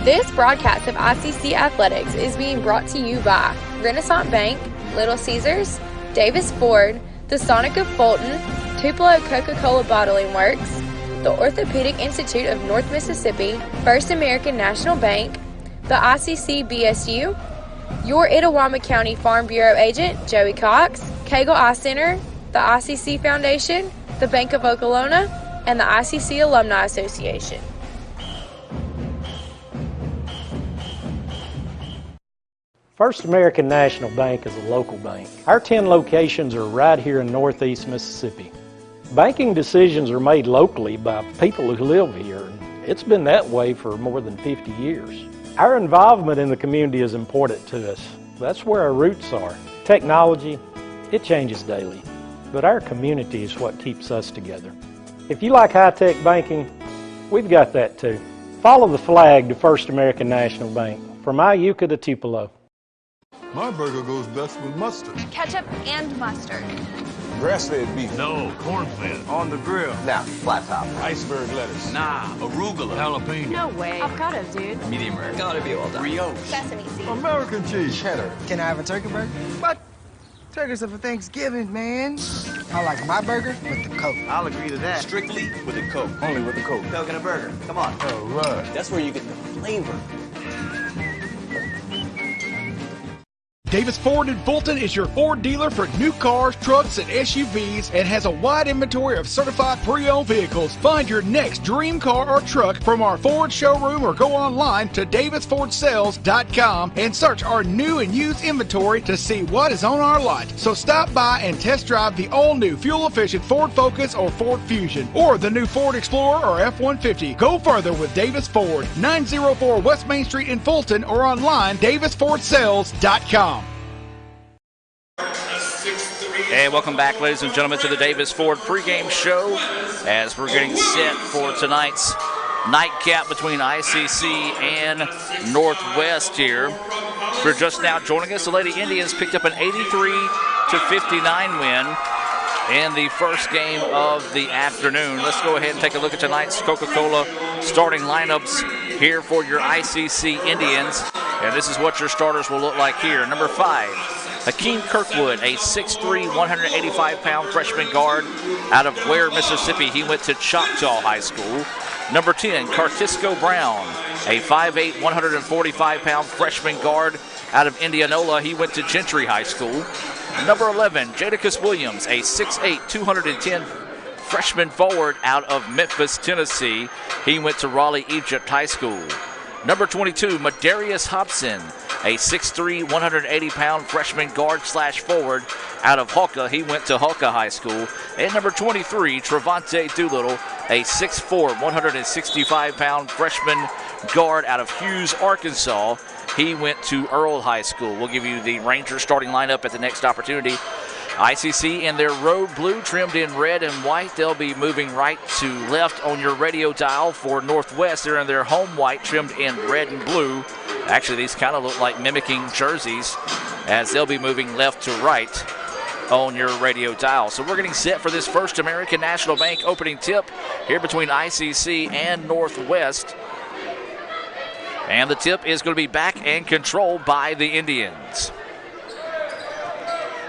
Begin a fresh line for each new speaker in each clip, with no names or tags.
This broadcast of ICC Athletics is being brought to you by Renaissance Bank, Little Caesars, Davis Ford, the Sonic of Fulton, Tupelo Coca-Cola Bottling Works, the Orthopedic Institute of North Mississippi, First American National Bank, the ICC BSU, your Itawamba County Farm Bureau agent, Joey Cox, Cagle Eye Center, the ICC Foundation, the Bank of Okolona, and the ICC Alumni Association.
First American National Bank is a local bank. Our 10 locations are right here in Northeast Mississippi. Banking decisions are made locally by people who live here. It's been that way for more than 50 years. Our involvement in the community is important to us. That's where our roots are. Technology, it changes daily, but our community is what keeps us together. If you like high-tech banking, we've got that too. Follow the flag to First American National Bank, from Iuka to Tupelo.
My burger goes best with mustard.
Ketchup and mustard.
Grass-fed beef.
No, corn-fed.
On the grill.
Nah, flat top.
Iceberg lettuce.
Nah, arugula. Jalapeno.
No way. Avocado, dude.
Medium rare. Gotta be well done.
Brioche.
Sesame seeds.
American cheese.
Cheddar.
Can I have a turkey burger? What? Turkeys are for Thanksgiving, man. I like my burger with the Coke.
I'll agree to that.
Strictly with a Coke.
Only with the Coke.
Coke and a burger. Come on.
All right.
That's where you get the flavor.
Davis Ford in Fulton is your Ford dealer for new cars, trucks, and SUVs and has a wide inventory of certified pre-owned vehicles. Find your next dream car or truck from our Ford showroom or go online to davisfordsales.com and search our new and used inventory to see what is on our lot. So stop by and test drive the all-new fuel-efficient Ford Focus or Ford Fusion or the new Ford Explorer or F-150. Go further with Davis Ford, 904 West Main Street in Fulton or online davisfordsales.com.
And welcome back, ladies and gentlemen, to the Davis Ford pregame show as we're getting set for tonight's nightcap between ICC and Northwest here. If you're just now joining us, the Lady Indians picked up an 83-59 win in the first game of the afternoon. Let's go ahead and take a look at tonight's Coca-Cola starting lineups here for your ICC Indians. And this is what your starters will look like here. Number 5. Hakeem Kirkwood, a 6'3", 185-pound freshman guard out of Ware, Mississippi. He went to Choctaw High School. Number 10, Cartisco Brown, a 5'8", 145-pound freshman guard out of Indianola. He went to Gentry High School. Number 11, Jadakiss Williams, a 6'8", 210 freshman forward out of Memphis, Tennessee. He went to Raleigh Egypt High School. Number 22, Madarius Hobson, a 6'3", 180-pound freshman guard/forward out of Hawka. He went to Hawka High School. And number 23, Trevante Doolittle, a 6'4", 165-pound freshman guard out of Hughes, Arkansas. He went to Earl High School. We'll give you the Rangers starting lineup at the next opportunity. ICC in their road blue trimmed in red and white. They'll be moving right to left on your radio dial. For Northwest, they're in their home white trimmed in red and blue. Actually, these kind of look like mimicking jerseys as they'll be moving left to right on your radio dial. So we're getting set for this First American National Bank opening tip here between ICC and Northwest. And the tip is going to be back and controlled by the Indians.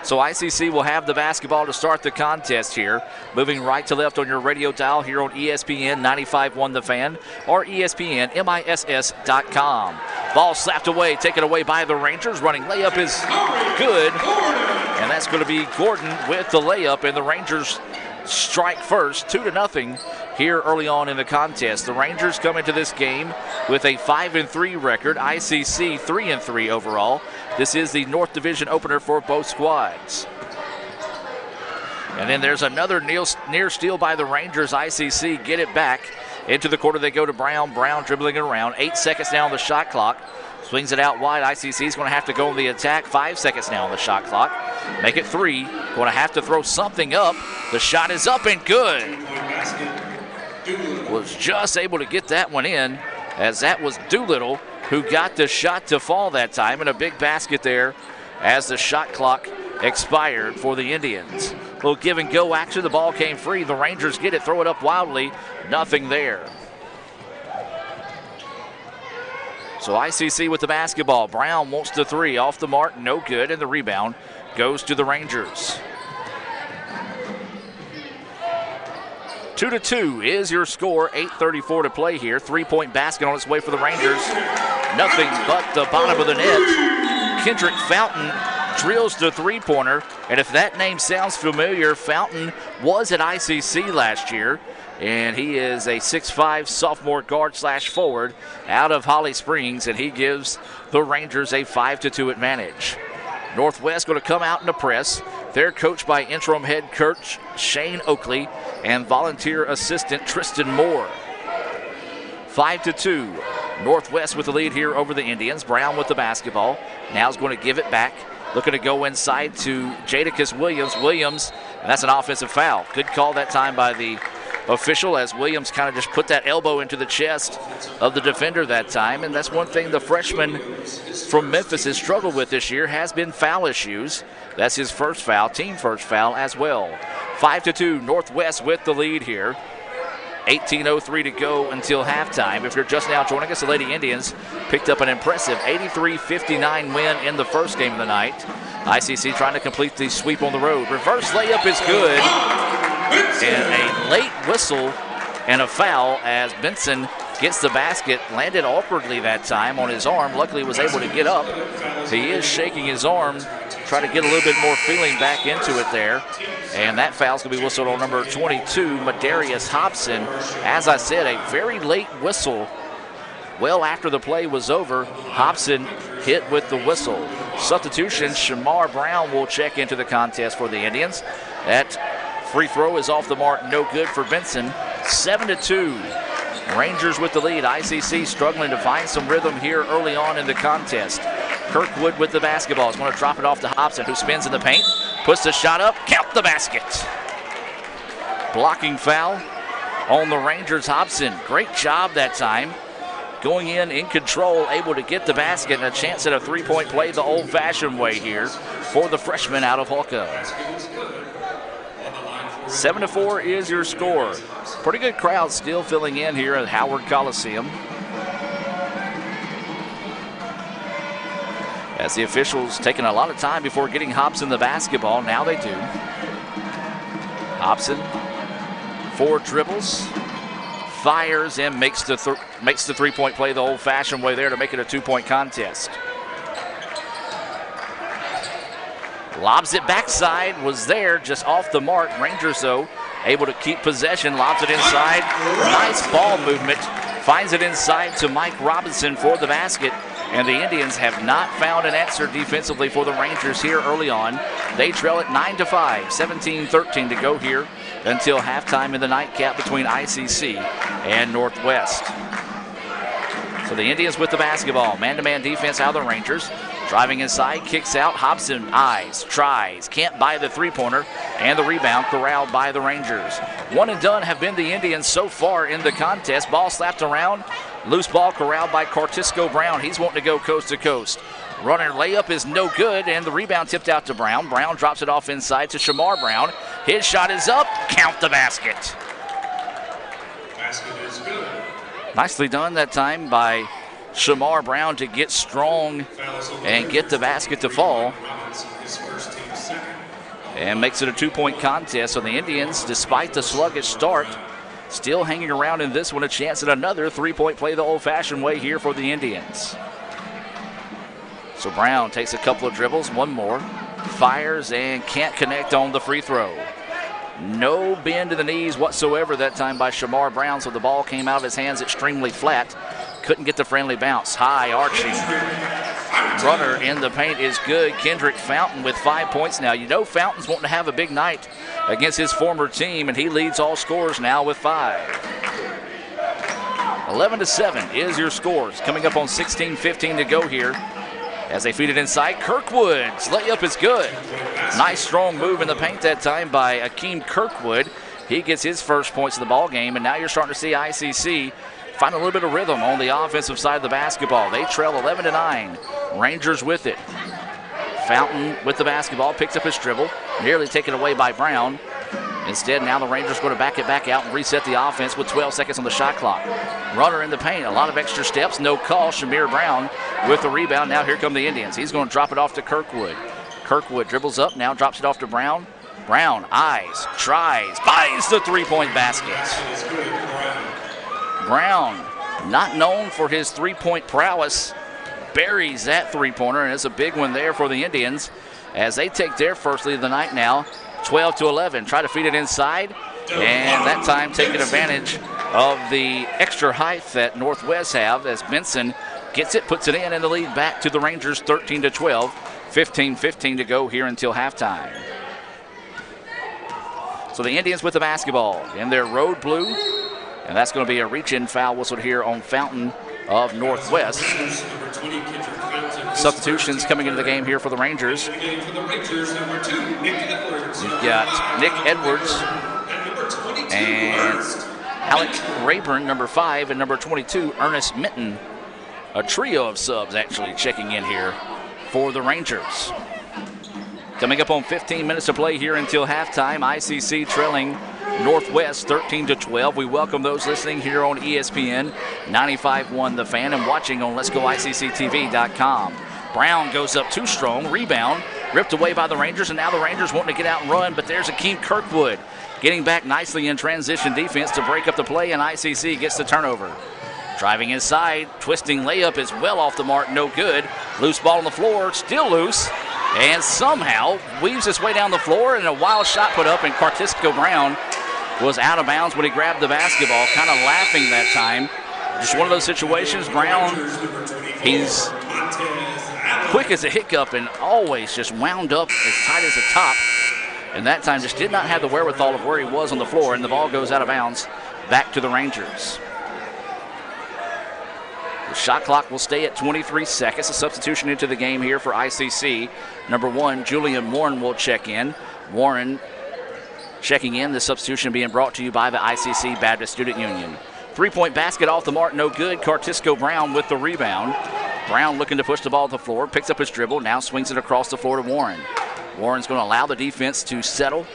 So ICC will have the basketball to start the contest here. Moving right to left on your radio dial here on ESPN 95.1 The Fan or ESPNMISS.com. Ball slapped away, taken away by the Rangers. Running layup is good. And that's going to be Gordon with the layup, and the Rangers strike first, 2-0 here early on in the contest. The Rangers come into this game with a 5-3 record. ICC 3-3 overall. This is the North Division opener for both squads. And then there's another near steal by the Rangers. ICC get it back into the quarter. They go to Brown. Brown dribbling it around. 8 seconds now on the shot clock. Swings it out wide. ICC is going to have to go on the attack. 5 seconds now on the shot clock. Make it 3. Going to have to throw something up. The shot is up and good. Was just able to get that one in, as that was Doolittle who got the shot to fall that time, and a big basket there as the shot clock expired for the Indians. A little give and go action. The ball came free. The Rangers get it, throw it up wildly. Nothing there. So ICC with the basketball. Brown wants the three. Off the mark, no good, and the rebound goes to the Rangers. 2-2 is your score. 8:34 to play here. Three-point basket on its way for the Rangers. Nothing but the bottom of the net. Kendrick Fountain drills the three-pointer, and if that name sounds familiar, Fountain was at ICC last year, and he is a 6'5" sophomore guard / forward out of Holly Springs, and he gives the Rangers a 5-2 advantage. Northwest going to come out in the press. They're coached by interim head coach Shane Oakley and volunteer assistant Tristan Moore. 5-2. Northwest with the lead here over the Indians. Brown with the basketball. Now is going to give it back. Looking to go inside to Jadakiss Williams. And that's an offensive foul. Good call that time by the official as Williams kind of just put that elbow into the chest of the defender that time. And that's one thing the freshman from Memphis has struggled with this year, has been foul issues. That's his first foul, team first foul as well. 5-2, Northwest with the lead here. 18:03 to go until halftime. If you're just now joining us, the Lady Indians picked up an impressive 83-59 win in the first game of the night. ICC trying to complete the sweep on the road. Reverse layup is good. And a late whistle and a foul as Benson gets the basket. Landed awkwardly that time on his arm. Luckily was able to get up. He is shaking his arm. Try to get a little bit more feeling back into it there. And that foul's going to be whistled on number 22, Madarius Hobson. As I said, a very late whistle. Well after the play was over, Hobson hit with the whistle. Substitution, Shamar Brown will check into the contest for the Indians. That free throw is off the mark, no good for Benson. 7-2. Rangers with the lead. ICC struggling to find some rhythm here early on in the contest. Kirkwood with the basketball is going to drop it off to Hobson, who spins in the paint, puts the shot up, count the basket. Blocking foul on the Rangers. Hobson, great job that time. Going in control, able to get the basket and a chance at a three-point play the old-fashioned way here for the freshman out of Hawkeye. 7-4 is your score. Pretty good crowd still filling in here at Howard Coliseum. As the officials taking a lot of time before getting Hobson the basketball. Now they do. Hobson, 4 dribbles, fires and makes the three-point play the old-fashioned way there to make it a 2-point contest. Lobs it backside, was there, just off the mark. Rangers, though, able to keep possession, lobs it inside. Nice ball movement, finds it inside to Mike Robinson for the basket. And the Indians have not found an answer defensively for the Rangers here early on. They trail it 9-5, 17-13 to go here until halftime in the nightcap between ICC and Northwest. So the Indians with the basketball. Man-to-man defense out of the Rangers. Driving inside, kicks out. Hobson eyes, tries, can't buy the three-pointer, and the rebound corralled by the Rangers. One and done have been the Indians so far in the contest. Ball slapped around. Loose ball corralled by Cartisco Brown. He's wanting to go coast to coast. Runner layup is no good, and the rebound tipped out to Brown. Brown drops it off inside to Shamar Brown. His shot is up. Count the basket.
Basket is good.
Nicely done that time by Shamar Brown to get strong and get the basket to fall. And makes it a 2-point contest. So the Indians, despite the sluggish start, still hanging around in this one, a chance at another 3-point play the old-fashioned way here for the Indians. So Brown takes a couple of dribbles, one more, fires and can't connect on the free throw. No bend to the knees whatsoever that time by Shamar Brown, so the ball came out of his hands extremely flat. Couldn't get the friendly bounce. High arching runner in the paint is good. Kendrick Fountain with 5 points now. You know Fountain's wanting to have a big night against his former team, and he leads all scorers now with 5. 11-7 is your scores. Coming up on 16:15 to go here as they feed it inside. Kirkwood's layup is good. Nice strong move in the paint that time by Akeem Kirkwood. He gets his first points of the ball game, and now you're starting to see ICC find a little bit of rhythm on the offensive side of the basketball. They trail 11-9. Rangers with it. Fountain with the basketball, picks up his dribble, nearly taken away by Brown. Instead, now the Rangers going to back it back out and reset the offense with 12 seconds on the shot clock. Runner in the paint, a lot of extra steps, no call. Shamir Brown with the rebound. Now here come the Indians. He's going to drop it off to Kirkwood. Kirkwood dribbles up, now drops it off to Brown. Brown eyes, tries, finds the three-point basket. Brown, not known for his three-point prowess, buries that three-pointer, and it's a big one there for the Indians as they take their first lead of the night now, 12-11. Try to feed it inside, and that time taking advantage of the extra height that Northwest have as Benson gets it, puts it in, and the lead back to the Rangers 13-12. 15-15 to go here until halftime. So the Indians with the basketball in their road blue, and that's going to be a reach-in foul whistled here on Fountain of Northwest. Substitutions coming into the game here for the Rangers. You've got Nick Edwards and Alec Rayburn, number 5, and number 22, Ernest Minton. A trio of subs actually checking in here for the Rangers. Coming up on 15 minutes to play here until halftime. ICC trailing Northwest 13-12. We welcome those listening here on ESPN 95.1 The Fan and watching on Let'sGoICCTV.com. Brown goes up too strong. Rebound ripped away by the Rangers, and now the Rangers wanting to get out and run, but there's Akeem Kirkwood getting back nicely in transition defense to break up the play, and ICC gets the turnover. Driving inside, twisting layup is well off the mark, no good. Loose ball on the floor, still loose, and somehow weaves his way down the floor, and a wild shot put up, and Cartisco Brown was out of bounds when he grabbed the basketball, kind of laughing that time. Just one of those situations. Brown, he's quick as a hiccup and always just wound up as tight as a top, and that time just did not have the wherewithal of where he was on the floor, and the ball goes out of bounds back to the Rangers. The shot clock will stay at 23 seconds. A substitution into the game here for ICC. Number 1, Julian Warren will check in. Warren checking in. The substitution being brought to you by the ICC Baptist Student Union. Three-point basket off the mark, no good. Cartisco Brown with the rebound. Brown looking to push the ball to the floor, picks up his dribble, now swings it across the floor to Warren. Warren's going to allow the defense to settle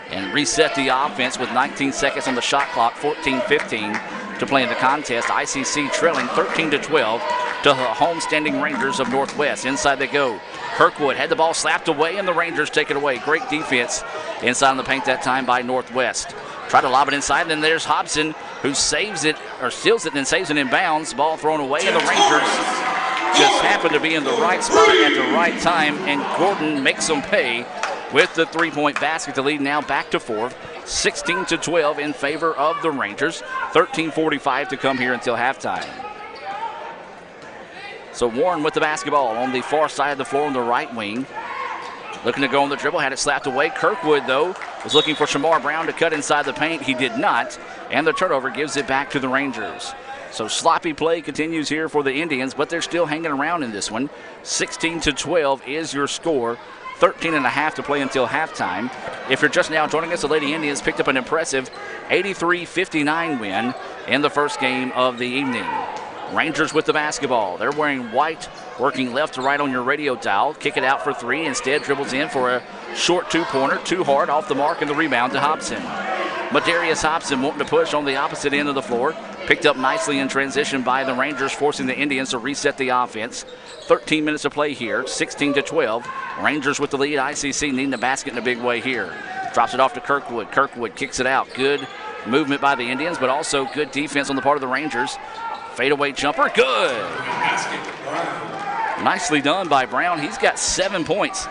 and reset the offense with 19 seconds on the shot clock, 14-15 to play in the contest. ICC trailing 13-12 to the homestanding Rangers of Northwest. Inside they go. Kirkwood had the ball slapped away, and the Rangers take it away. Great defense inside on the paint that time by Northwest. Try to lob it inside, and then there's Hobson who saves it, or steals it, and then saves it in bounds. Ball thrown away, and the Rangers just happen to be in the right spot at the right time, and Gordon makes them pay with the three-point basket. The lead now back to 4, 16-12 in favor of the Rangers. 13:45 to come here until halftime. So Warren with the basketball on the far side of the floor on the right wing. Looking to go on the dribble, had it slapped away. Kirkwood, though, was looking for Shamar Brown to cut inside the paint. He did not, and the turnover gives it back to the Rangers. So sloppy play continues here for the Indians, but they're still hanging around in this one. 16-12 is your score. 13.5 to play until halftime. If you're just now joining us, the Lady Indians picked up an impressive 83-59 win in the first game of the evening. Rangers with the basketball. They're wearing white, working left to right on your radio dial. Kick it out for 3. Instead, dribbles in for a short two-pointer. Too hard, off the mark, and the rebound to Hobson. Madarius Hobson wanting to push on the opposite end of the floor. Picked up nicely in transition by the Rangers, forcing the Indians to reset the offense. 13 minutes to play here, 16-12. Rangers with the lead. ICC needing the basket in a big way here. Drops it off to Kirkwood. Kirkwood kicks it out. Good movement by the Indians, but also good defense on the part of the Rangers. Fadeaway jumper, good. Nicely done by Brown. He's got 7 points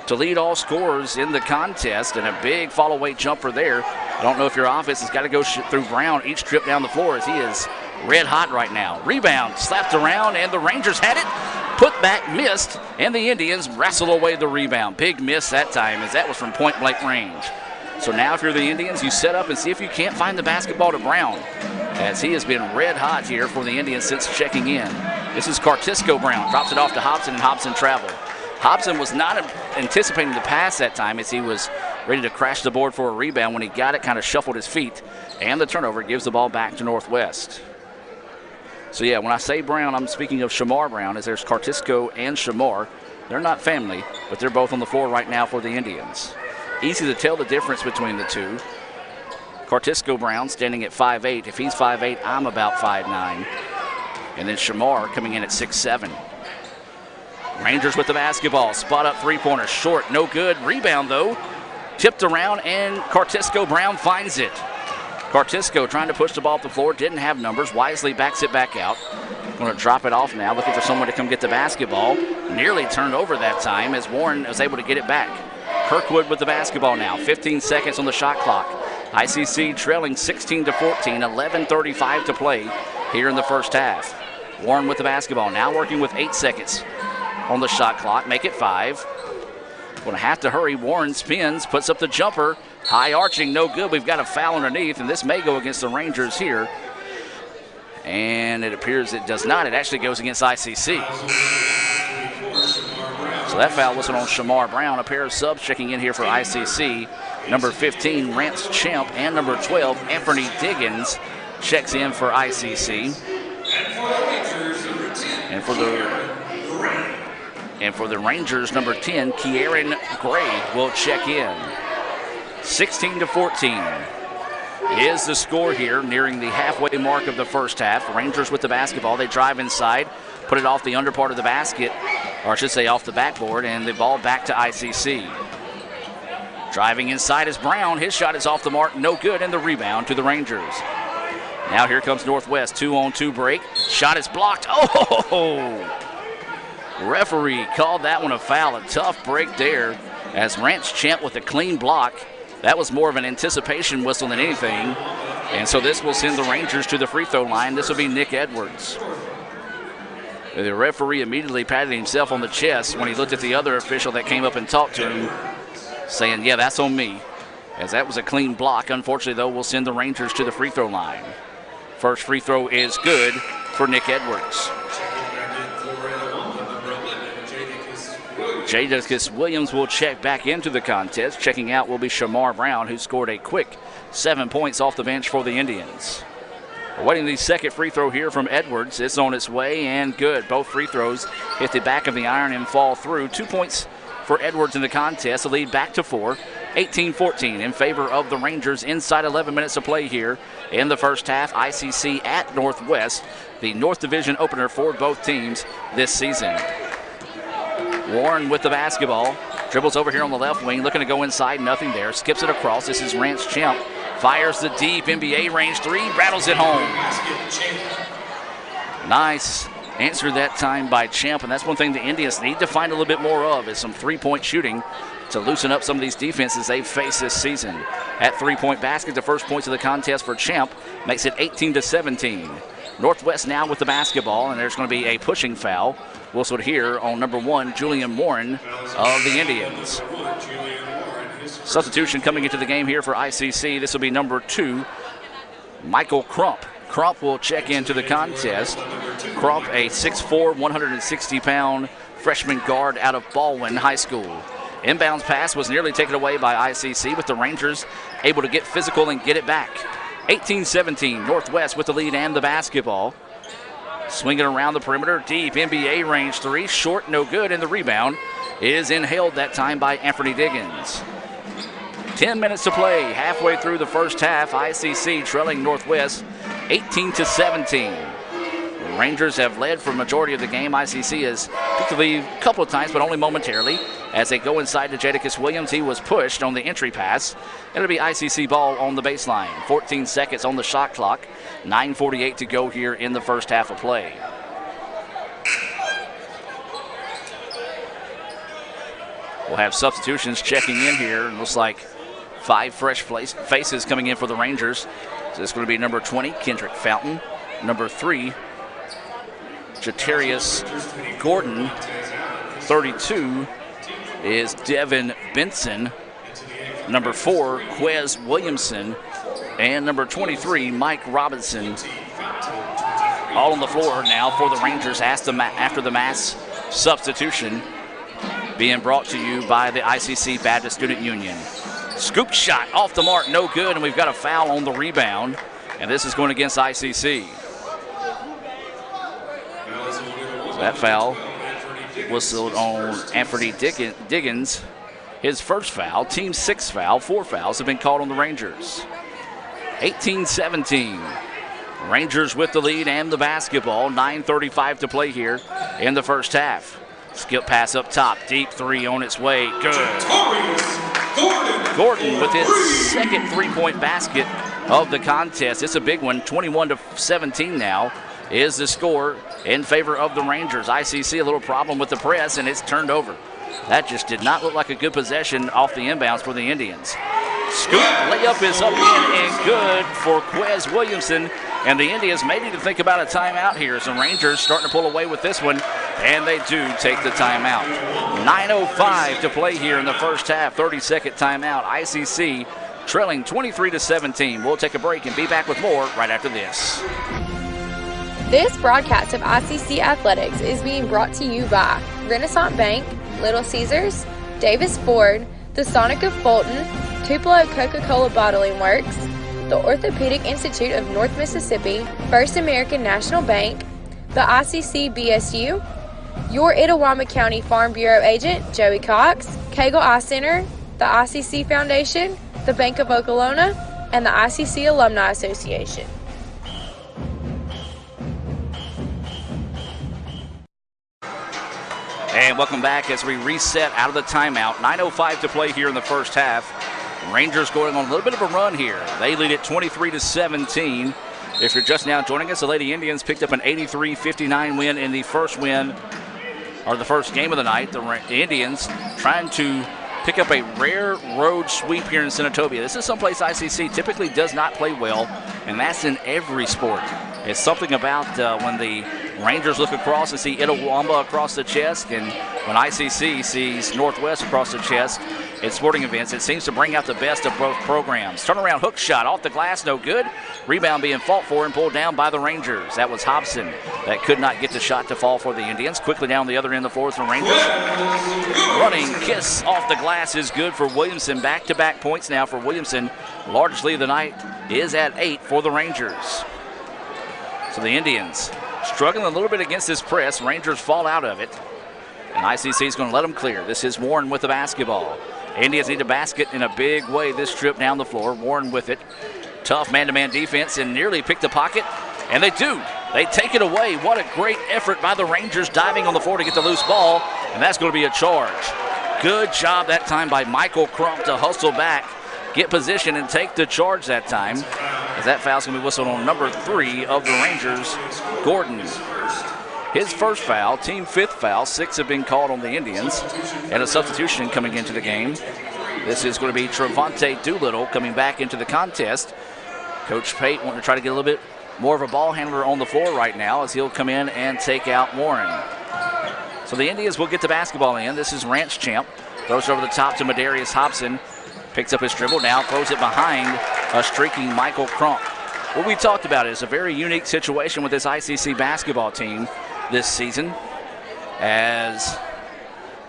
to lead all scorers in the contest, and a big fall-away jumper there. I don't know if your offense has got to go through Brown each trip down the floor, as he is red hot right now. Rebound slapped around, and the Rangers had it. Put back, missed, and the Indians wrestle away the rebound. Big miss that time, as that was from point-blank range. So now if you're the Indians, you set up and see if you can't find the basketball to Brown, as he has been red hot here for the Indians since checking in. This is Cartisco Brown. Drops it off to Hobson, and Hobson traveled. Hobson was not anticipating the pass that time, as he was ready to crash the board for a rebound. When he got it, kind of shuffled his feet, and the turnover gives the ball back to Northwest. So yeah, when I say Brown, I'm speaking of Shamar Brown, as there's Cartisco and Shamar. They're not family, but they're both on the floor right now for the Indians. Easy to tell the difference between the two. Cartisco Brown standing at 5'8". If he's 5'8", I'm about 5'9". And then Shamar coming in at 6'7". Rangers with the basketball. Spot up three-pointer. Short, no good. Rebound, though. Tipped around, and Cartisco Brown finds it. Cartisco trying to push the ball up the floor. Didn't have numbers. Wisely backs it back out. Going to drop it off now. Looking for someone to come get the basketball. Nearly turned over that time as Warren was able to get it back. Kirkwood with the basketball now. 15 seconds on the shot clock. ICC trailing 16-14. 11:35 to play here in the first half. Warren with the basketball now, working with 8 seconds on the shot clock. Make it 5. Going to have to hurry. Warren spins, puts up the jumper. High arching, no good. We've got a foul underneath, and this may go against the Rangers here. And it appears it does not. It actually goes against ICC. So that foul was on Shamar Brown. A pair of subs checking in here for ICC. Number 15, Rance Champ, and number 12, Anthony Diggins, checks in for ICC. And for the Rangers, number 10, Kieran Gray will check in. 16-14 is the score here, nearing the halfway mark of the first half. Rangers with the basketball. They drive inside, put it off the under part of the basket, or I should say off the backboard, and the ball back to ICC. Driving inside is Brown. His shot is off the mark, no good, and the rebound to the Rangers. Now here comes Northwest, 2-on-2 break. Shot is blocked. Oh! Referee called that one a foul. A tough break there as Rance Champ with a clean block. That was more of an anticipation whistle than anything. And so this will send the Rangers to the free throw line. This will be Nick Edwards. The referee immediately patted himself on the chest when he looked at the other official that came up and talked to him, saying, yeah, that's on me. As that was a clean block. Unfortunately, though, we'll send the Rangers to the free throw line. First free throw is good for Nick Edwards. Jadakiss Williams will check back into the contest. Checking out will be Shamar Brown, who scored a quick 7 points off the bench for the Indians. Awaiting the second free throw here from Edwards. It's on its way and good. Both free throws hit the back of the iron and fall through. 2 points for Edwards in the contest. The lead back to 4. 18-14 in favor of the Rangers inside 11 minutes of play here in the first half. ICC at Northwest, the North Division opener for both teams this season. Warren with the basketball. Dribbles over here on the left wing, looking to go inside, nothing there. Skips it across. This is Rance Champ. Fires the deep NBA range three, rattles it home. Nice answer that time by Champ, and that's one thing the Indians need to find a little bit more of, is some three-point shooting to loosen up some of these defenses they've faced this season. At three-point basket, the first points of the contest for Champ makes it 18-17. Northwest now with the basketball, and there's going to be a pushing foul whistled here on number 1, Julian Warren of the Indians. Substitution coming into the game here for ICC. This will be number 2, Michael Crump. Crump will check into the contest. Crump, a 6'4", 160-pound freshman guard out of Baldwin High School. Inbounds pass was nearly taken away by ICC, with the Rangers able to get physical and get it back. 18-17, Northwest with the lead and the basketball. Swinging around the perimeter, deep NBA range three, short, no good, and the rebound is inhaled that time by Anthony Diggins. 10 minutes to play, halfway through the first half. ICC trailing Northwest 18-17. The Rangers have led for a majority of the game. ICC has picked the lead a couple of times, but only momentarily. As they go inside to Jadakiss Williams, he was pushed on the entry pass. It'll be ICC ball on the baseline. 14 seconds on the shot clock. 9:48 to go here in the first half of play. We'll have substitutions checking in here. It looks like 5 fresh faces coming in for the Rangers. So it's going to be number 20, Kendrick Fountain. Number 3, Jatarius Gordon. 32 is Devin Benson. Number 4, Quez Williamson. And number 23, Mike Robinson. All on the floor now for the Rangers after the mass substitution. Being brought to you by the ICC Baptist Student Union. Scoop shot off the mark, no good, and we've got a foul on the rebound. And this is going against ICC. So that foul whistled on Anthony Diggins. His first foul, team 6 foul. 4 fouls have been called on the Rangers. 18-17. Rangers with the lead and the basketball. 9:35 to play here in the first half. Skip pass up top. Deep three on its way. Good. Gordon with his second three-point basket of the contest. It's a big one. 21-17 now is the score in favor of the Rangers. ICC a little problem with the press, and it's turned over. That just did not look like a good possession off the inbounds for the Indians. Scoop layup is up and good for Quez Williamson. And the Indians may need to think about a timeout here as the Rangers starting to pull away with this one, and they do take the timeout. 9:05 to play here in the first half, 30-second timeout. ICC trailing 23-17. We'll take a break and be back with more right after this.
This broadcast of ICC Athletics is being brought to you by Renaissance Bank, Little Caesars, Davis Ford, the Sonic of Fulton, Tupelo Coca-Cola Bottling Works, the Orthopedic Institute of North Mississippi, First American National Bank, the ICC BSU, your Itawamba County Farm Bureau agent, Joey Cox, Cagle Eye Center, the ICC Foundation, the Bank of Okolona, and the ICC Alumni Association.
And welcome back as we reset out of the timeout. 9:05 to play here in the first half. Rangers going on a little bit of a run here. They lead it 23-17. If you're just now joining us, the Lady Indians picked up an 83-59 win in the first win, or the first game of the night. The Indians trying to pick up a rare road sweep here in Senatobia. This is someplace ICC typically does not play well, and that's in every sport. It's something about when the Rangers look across and see Itawamba across the chest, and when ICC sees Northwest across the chest in sporting events, it seems to bring out the best of both programs. Turnaround hook shot off the glass, no good. Rebound being fought for and pulled down by the Rangers. That was Hobson that could not get the shot to fall for the Indians. Quickly down the other end of the floor for the Rangers. Running kiss off the glass is good for Williamson. Back-to-back points now for Williamson. Largest lead of the night is at 8 for the Rangers. So the Indians struggling a little bit against this press. Rangers fall out of it. And ICC is going to let them clear. This is Warren with the basketball. Indians need a basket in a big way this trip down the floor. Warren with it. Tough man-to-man defense and nearly picked the pocket. And they do. They take it away. What a great effort by the Rangers diving on the floor to get the loose ball. And that's going to be a charge. Good job that time by Michael Crump to hustle back, get position, and take the charge that time. As that foul's going to be whistled on number 3 of the Rangers, Gordon. His first foul, team 5th foul. 6 have been called on the Indians. And a substitution coming into the game. This is going to be Trevante Doolittle coming back into the contest. Coach Pate wanting to try to get a little bit more of a ball handler on the floor right now as he'll come in and take out Warren. So the Indians will get the basketball in. This is Ranch Champ. Throws it over the top to Madarius Hobson. Picks up his dribble, now throws it behind a streaking Michael Crump. What we talked about is a very unique situation with this ICC basketball team this season, as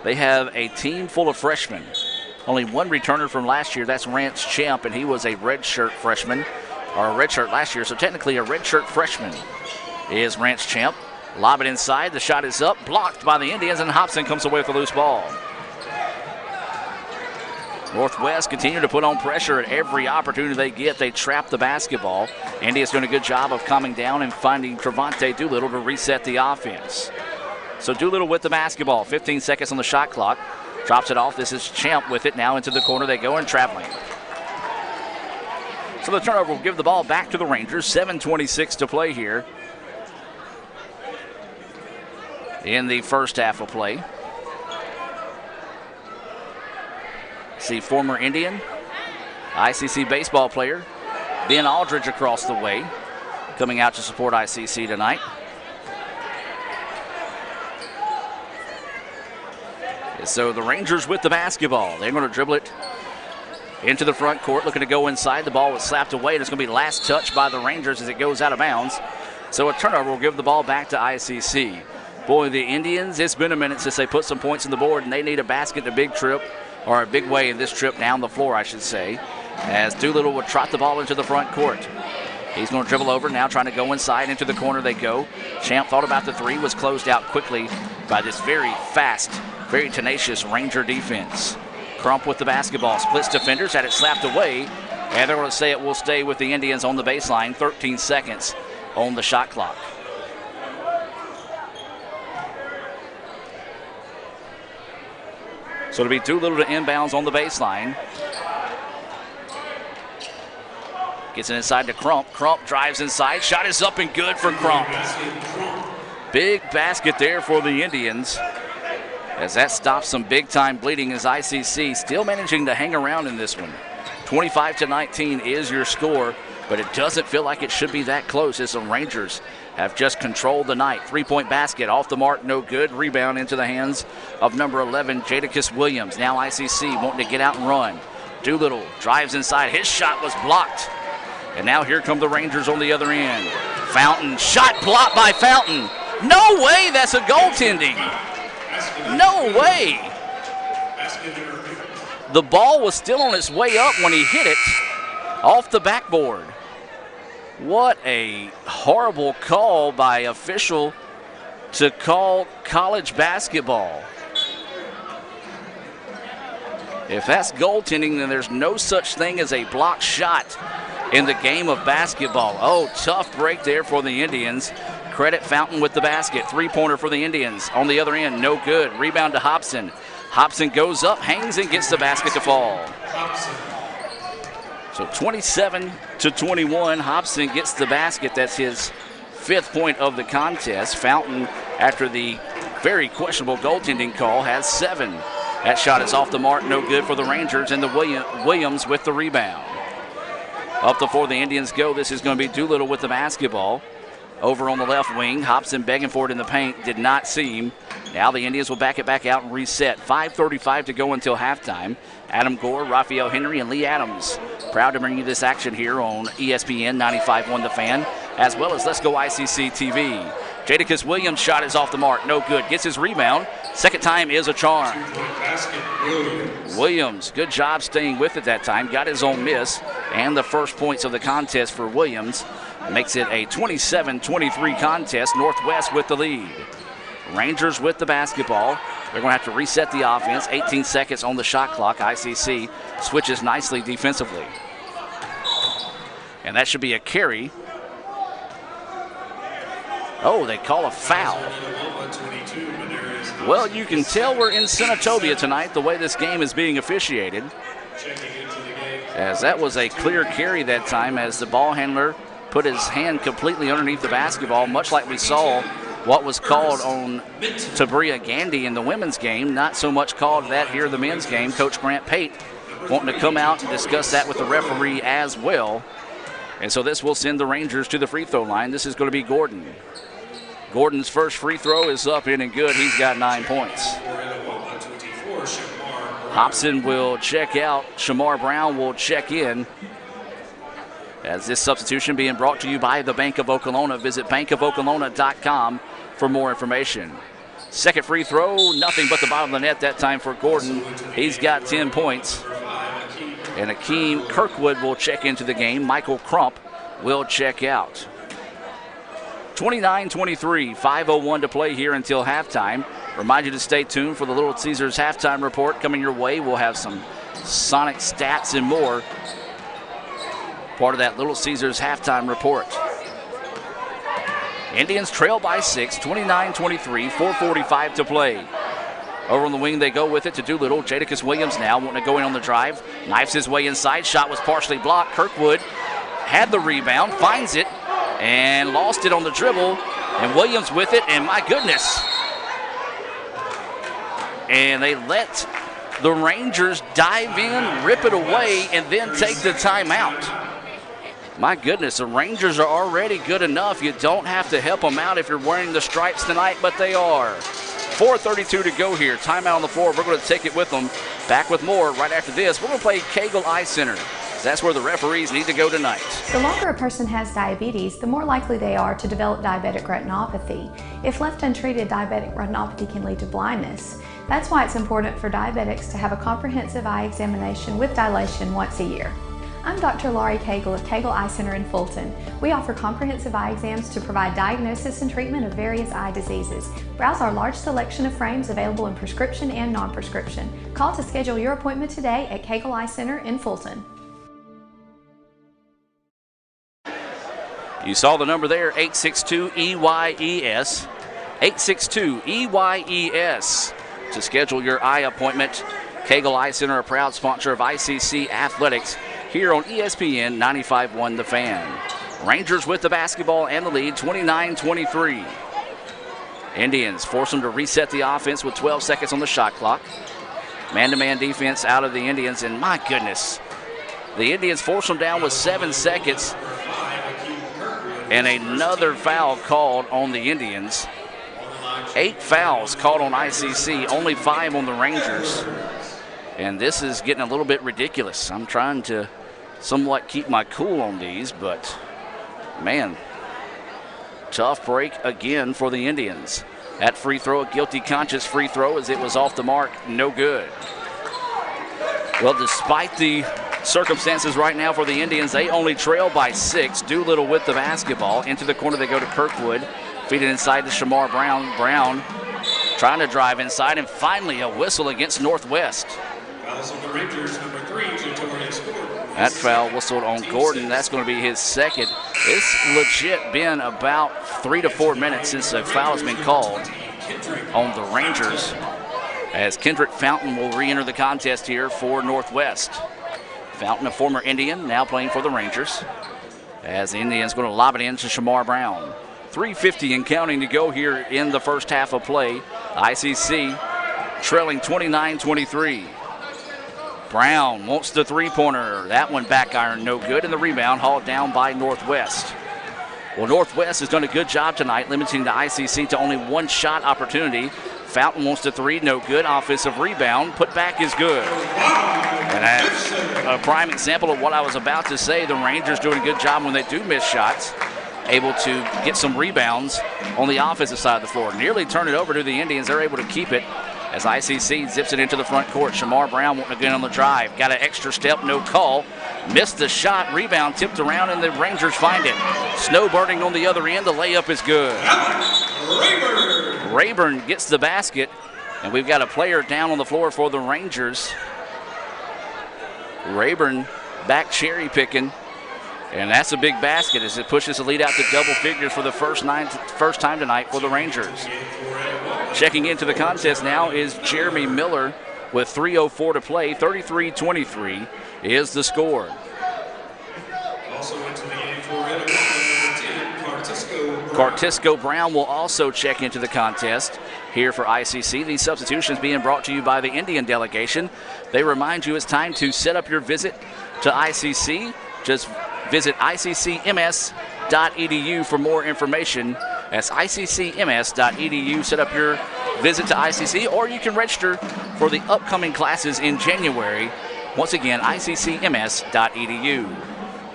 they have a team full of freshmen. Only one returner from last year, that's Rance Champ, and he was a redshirt freshman, or a redshirt last year, so technically a redshirt freshman is Rance Champ. Lob it inside, the shot is up, blocked by the Indians, and Hobson comes away with the loose ball. Northwest continue to put on pressure at every opportunity they get. They trap the basketball. India's doing a good job of calming down and finding Trevante Doolittle to reset the offense. So Doolittle with the basketball. 15 seconds on the shot clock. Drops it off. This is Champ with it. Now into the corner they go and traveling. So the turnover will give the ball back to the Rangers. 7:26 to play here in the first half of play. See former Indian, ICC baseball player, Ben Aldridge across the way, coming out to support ICC tonight. So the Rangers with the basketball. They're going to dribble it into the front court, looking to go inside. The ball was slapped away, and it's going to be last touch by the Rangers as it goes out of bounds. So a turnover will give the ball back to ICC. Boy, the Indians, it's been a minute since they put some points on the board, and they need a basket in a big trip, or a big way in this trip down the floor, I should say, as Doolittle will trot the ball into the front court. He's going to dribble over, now trying to go inside. Into the corner they go. Champ thought about the three, was closed out quickly by this very fast, very tenacious Ranger defense. Crump with the basketball, splits defenders, had it slapped away, And they're going to say it will stay with the Indians on the baseline. 13 seconds on the shot clock. So it'll be Doolittle to inbounds on the baseline. Gets it inside to Crump. Crump drives inside. Shot is up and good for Crump. Big basket there for the Indians, as that stops some big-time bleeding, as ICC still managing to hang around in this one. 25-19 is your score, but it doesn't feel like it should be that close, as the Rangers have just controlled the night. Three-point basket off the mark, no good. Rebound into the hands of number 11, Jadakiss Williams. Now ICC wanting to get out and run. Doolittle drives inside. His shot was blocked. And now here come the Rangers on the other end. Fountain, shot blocked by Fountain. No way, that's a goaltending. No way. The ball was still on its way up when he hit it off the backboard. What a horrible call by official to call college basketball. If that's goaltending, then there's no such thing as a blocked shot in the game of basketball. Oh, tough break there for the Indians. Credit Fountain with the basket. Three-pointer for the Indians. On the other end, no good. Rebound to Hobson. Hobson goes up, hangs, and gets the basket to fall. So 27-21, Hobson gets the basket. That's his 5th point of the contest. Fountain, after the very questionable goaltending call, has 7. That shot is off the mark, no good for the Rangers, and the Williams with the rebound. Up before the Indians go, this is going to be Doolittle with the basketball. Over on the left wing, Hobson begging for it in the paint, did not see him. Now the Indians will back it back out and reset. 5:35 to go until halftime. Adam Gore, Raphael Henry, and Lee Adams proud to bring you this action here on ESPN 95.1 The Fan, as well as Let's Go ICC TV. Jadakiss Williams' shot is off the mark, no good. Gets his rebound. Second time is a charm. Williams, good job staying with it that time. Got his own miss and the first points of the contest for Williams. Makes it a 27-23 contest. Northwest with the lead. Rangers with the basketball. They're going to have to reset the offense. 18 seconds on the shot clock. ICC switches nicely defensively. And that should be a carry. Oh, they call a foul. Well, you can tell we're in Senatobia tonight the way this game is being officiated, as that was a clear carry that time, as the ball handler put his hand completely underneath the basketball, much like we saw what was called on Tabria Gandy in the women's game. Not so much called that here in the men's game. Coach Grant Pate wanting to come out and discuss that with the referee as well. And so this will send the Rangers to the free throw line. This is going to be Gordon. Gordon's first free throw is up in and good. He's got 9 points. Hobson will check out. Shamar Brown will check in. As this substitution being brought to you by the Bank of Okolona. Visit bankofokolona.com for more information. Second free throw, nothing but the bottom of the net that time for Gordon. He's got 10 points. And Akeem Kirkwood will check into the game. Michael Crump will check out. 29-23, 5:01 to play here until halftime. Remind you to stay tuned for the Little Caesars halftime report coming your way. We'll have some Sonic stats and more. Part of that Little Caesars halftime report. Indians trail by 6, 29-23, 4:45 to play. Over on the wing, they go with it to Doolittle. Jadakiss Williams now wanting to go in on the drive. Knifes his way inside. Shot was partially blocked. Kirkwood had the rebound, finds it, and lost it on the dribble. And Williams with it, and my goodness. And they let the Rangers dive in, rip it away, and then take the timeout. My goodness, the Rangers are already good enough. You don't have to help them out if you're wearing the stripes tonight, but they are. 4:32 to go here. Timeout on the floor. We're going to take it with them. Back with more right after this. We're going to play Kegel Eye Center. That's where the referees need to go tonight.
The longer a person has diabetes, the more likely they are to develop diabetic retinopathy. If left untreated, diabetic retinopathy can lead to blindness. That's why it's important for diabetics to have a comprehensive eye examination with dilation once a year. I'm Dr. Laurie Kegel of Kegel Eye Center in Fulton. We offer comprehensive eye exams to provide diagnosis and treatment of various eye diseases. Browse our large selection of frames available in prescription and non-prescription. Call to schedule your appointment today at Kegel Eye Center in Fulton.
You saw the number there, 862-EYES. 862-EYES to schedule your eye appointment. Cagle Eye Center, a proud sponsor of ICC Athletics here on ESPN 95.1 The Fan. Rangers with the basketball and the lead, 29-23. Indians force them to reset the offense with 12 seconds on the shot clock. Man-to-man defense out of the Indians, and my goodness, the Indians force them down with 7 seconds, and another foul called on the Indians. 8 fouls called on ICC, only 5 on the Rangers. And this is getting a little bit ridiculous. I'm trying to somewhat keep my cool on these, but man, tough break again for the Indians. That free throw, a guilty conscience free throw, as it was off the mark, no good. Well, despite the circumstances right now for the Indians, they only trail by 6. Doolittle with the basketball. Into the corner they go to Kirkwood. Feed it inside to Shamar Brown. Brown trying to drive inside, and finally a whistle against Northwest. That foul whistled on Gordon. That's going to be his second. It's legit been about 3 to 4 minutes since a foul has been called on the Rangers, as Kendrick Fountain will re-enter the contest here for Northwest. Fountain, a former Indian, now playing for the Rangers, as the Indians going to lob it in to Shamar Brown. 3:50 and counting to go here in the first half of play. ICC trailing 29-23. Brown wants the three-pointer. That one back iron, no good, and the rebound hauled down by Northwest. Well, Northwest has done a good job tonight, limiting the ICC to only 1 shot opportunity. Fountain wants the 3, no good. Offensive rebound, put back is good. And that's a prime example of what I was about to say. The Rangers doing a good job when they do miss shots, able to get some rebounds on the offensive side of the floor. Nearly turn it over to the Indians. They're able to keep it as ICC zips it into the front court. Shamar Brown wanting again on the drive. Got an extra step, no call. Missed the shot, rebound tipped around, and the Rangers find it. Snowbirding on the other end, the layup is good. Rayburn gets the basket, and we've got a player down on the floor for the Rangers. Rayburn back cherry picking, and that's a big basket as it pushes the lead out to double figures for the first time tonight for the Rangers. Checking into the contest now is Jeremy Miller with 3:04 to play. 33-23 is the score. Cartisco Brown will also check into the contest here for ICC. These substitutions being brought to you by the Indian delegation. They remind you it's time to set up your visit to ICC. Just visit iccms.edu for more information. That's iccms.edu. Set up your visit to ICC, or you can register for the upcoming classes in January. Once again, iccms.edu.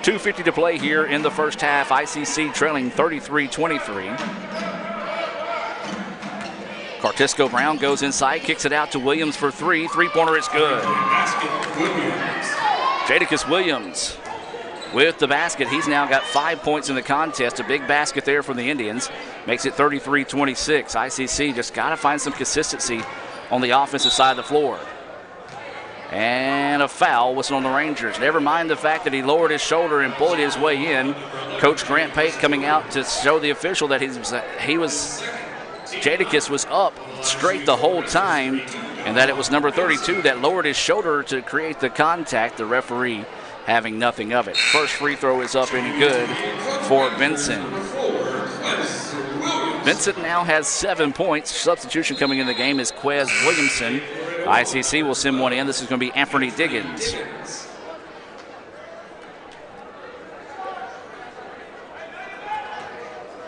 2:50 to play here in the first half. ICC trailing 33-23. Cartisco Brown goes inside, kicks it out to Williams for 3. Three-pointer is good. Jadakiss Williams with the basket. He's now got 5 points in the contest. A big basket there from the Indians. Makes it 33-26. ICC just got to find some consistency on the offensive side of the floor. And a foul whistle on the Rangers. Never mind the fact that he lowered his shoulder and bullied his way in. Coach Grant Pate coming out to show the official that Jadakiss was up straight the whole time, and that it was number 32 that lowered his shoulder to create the contact. The referee having nothing of it. First free throw is up and good for Vincent. Vincent now has 7 points. Substitution coming in the game is Quez Williamson. ICC will send one in. This is going to be Anthony Diggins.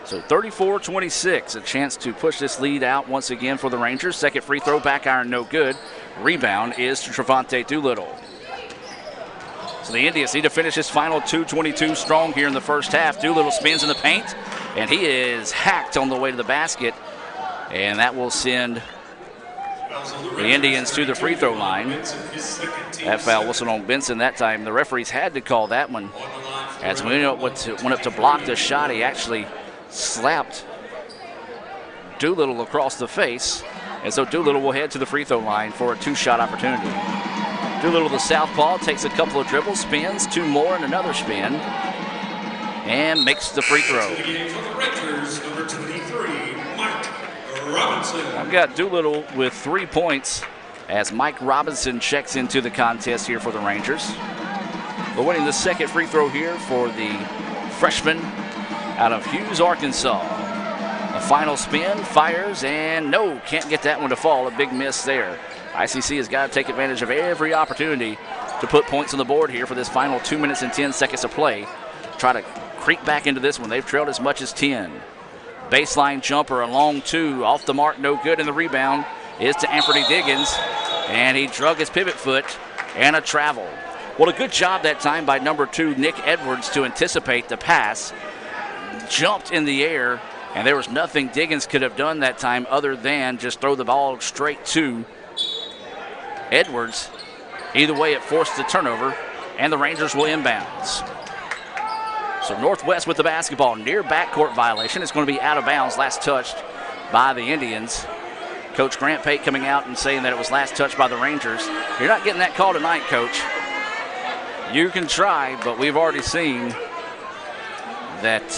So 34-26, a chance to push this lead out once again for the Rangers. Second free throw, back iron, no good. Rebound is to Trevante Doolittle. So the Indians need to finish this final 2:22 strong here in the first half. Doolittle spins in the paint, and he is hacked on the way to the basket. And that will send the Indians to the free throw line. That foul whistled on Benson that time. The referees had to call that one. As we went up to block the shot, he actually slapped Doolittle across the face. And so Doolittle will head to the free throw line for a 2-shot opportunity. Doolittle, the southpaw, takes a couple of dribbles, spins, 2 more, and another spin. and makes the free throw. I've got Doolittle with 3 points as Mike Robinson checks into the contest here for the Rangers. We're winning the second free throw here for the freshman out of Hughes, Arkansas. A final spin, fires, and no, can't get that one to fall. A big miss there. ICC has got to take advantage of every opportunity to put points on the board here for this final 2 minutes and 10 seconds of play. Try to creep back into this one. They've trailed as much as 10. Baseline jumper, a long 2, off the mark, no good, and the rebound is to Anthony Diggins, and he drug his pivot foot and a travel. Well, a good job that time by number 2, Nick Edwards, to anticipate the pass. Jumped in the air, and there was nothing Diggins could have done that time other than just throw the ball straight to Edwards. Either way, it forced the turnover, and the Rangers will inbounds. So Northwest with the basketball, near backcourt violation. It's going to be out of bounds, last touched by the Indians. Coach Grant Pate coming out and saying that it was last touched by the Rangers. You're not getting that call tonight, Coach. You can try, but we've already seen that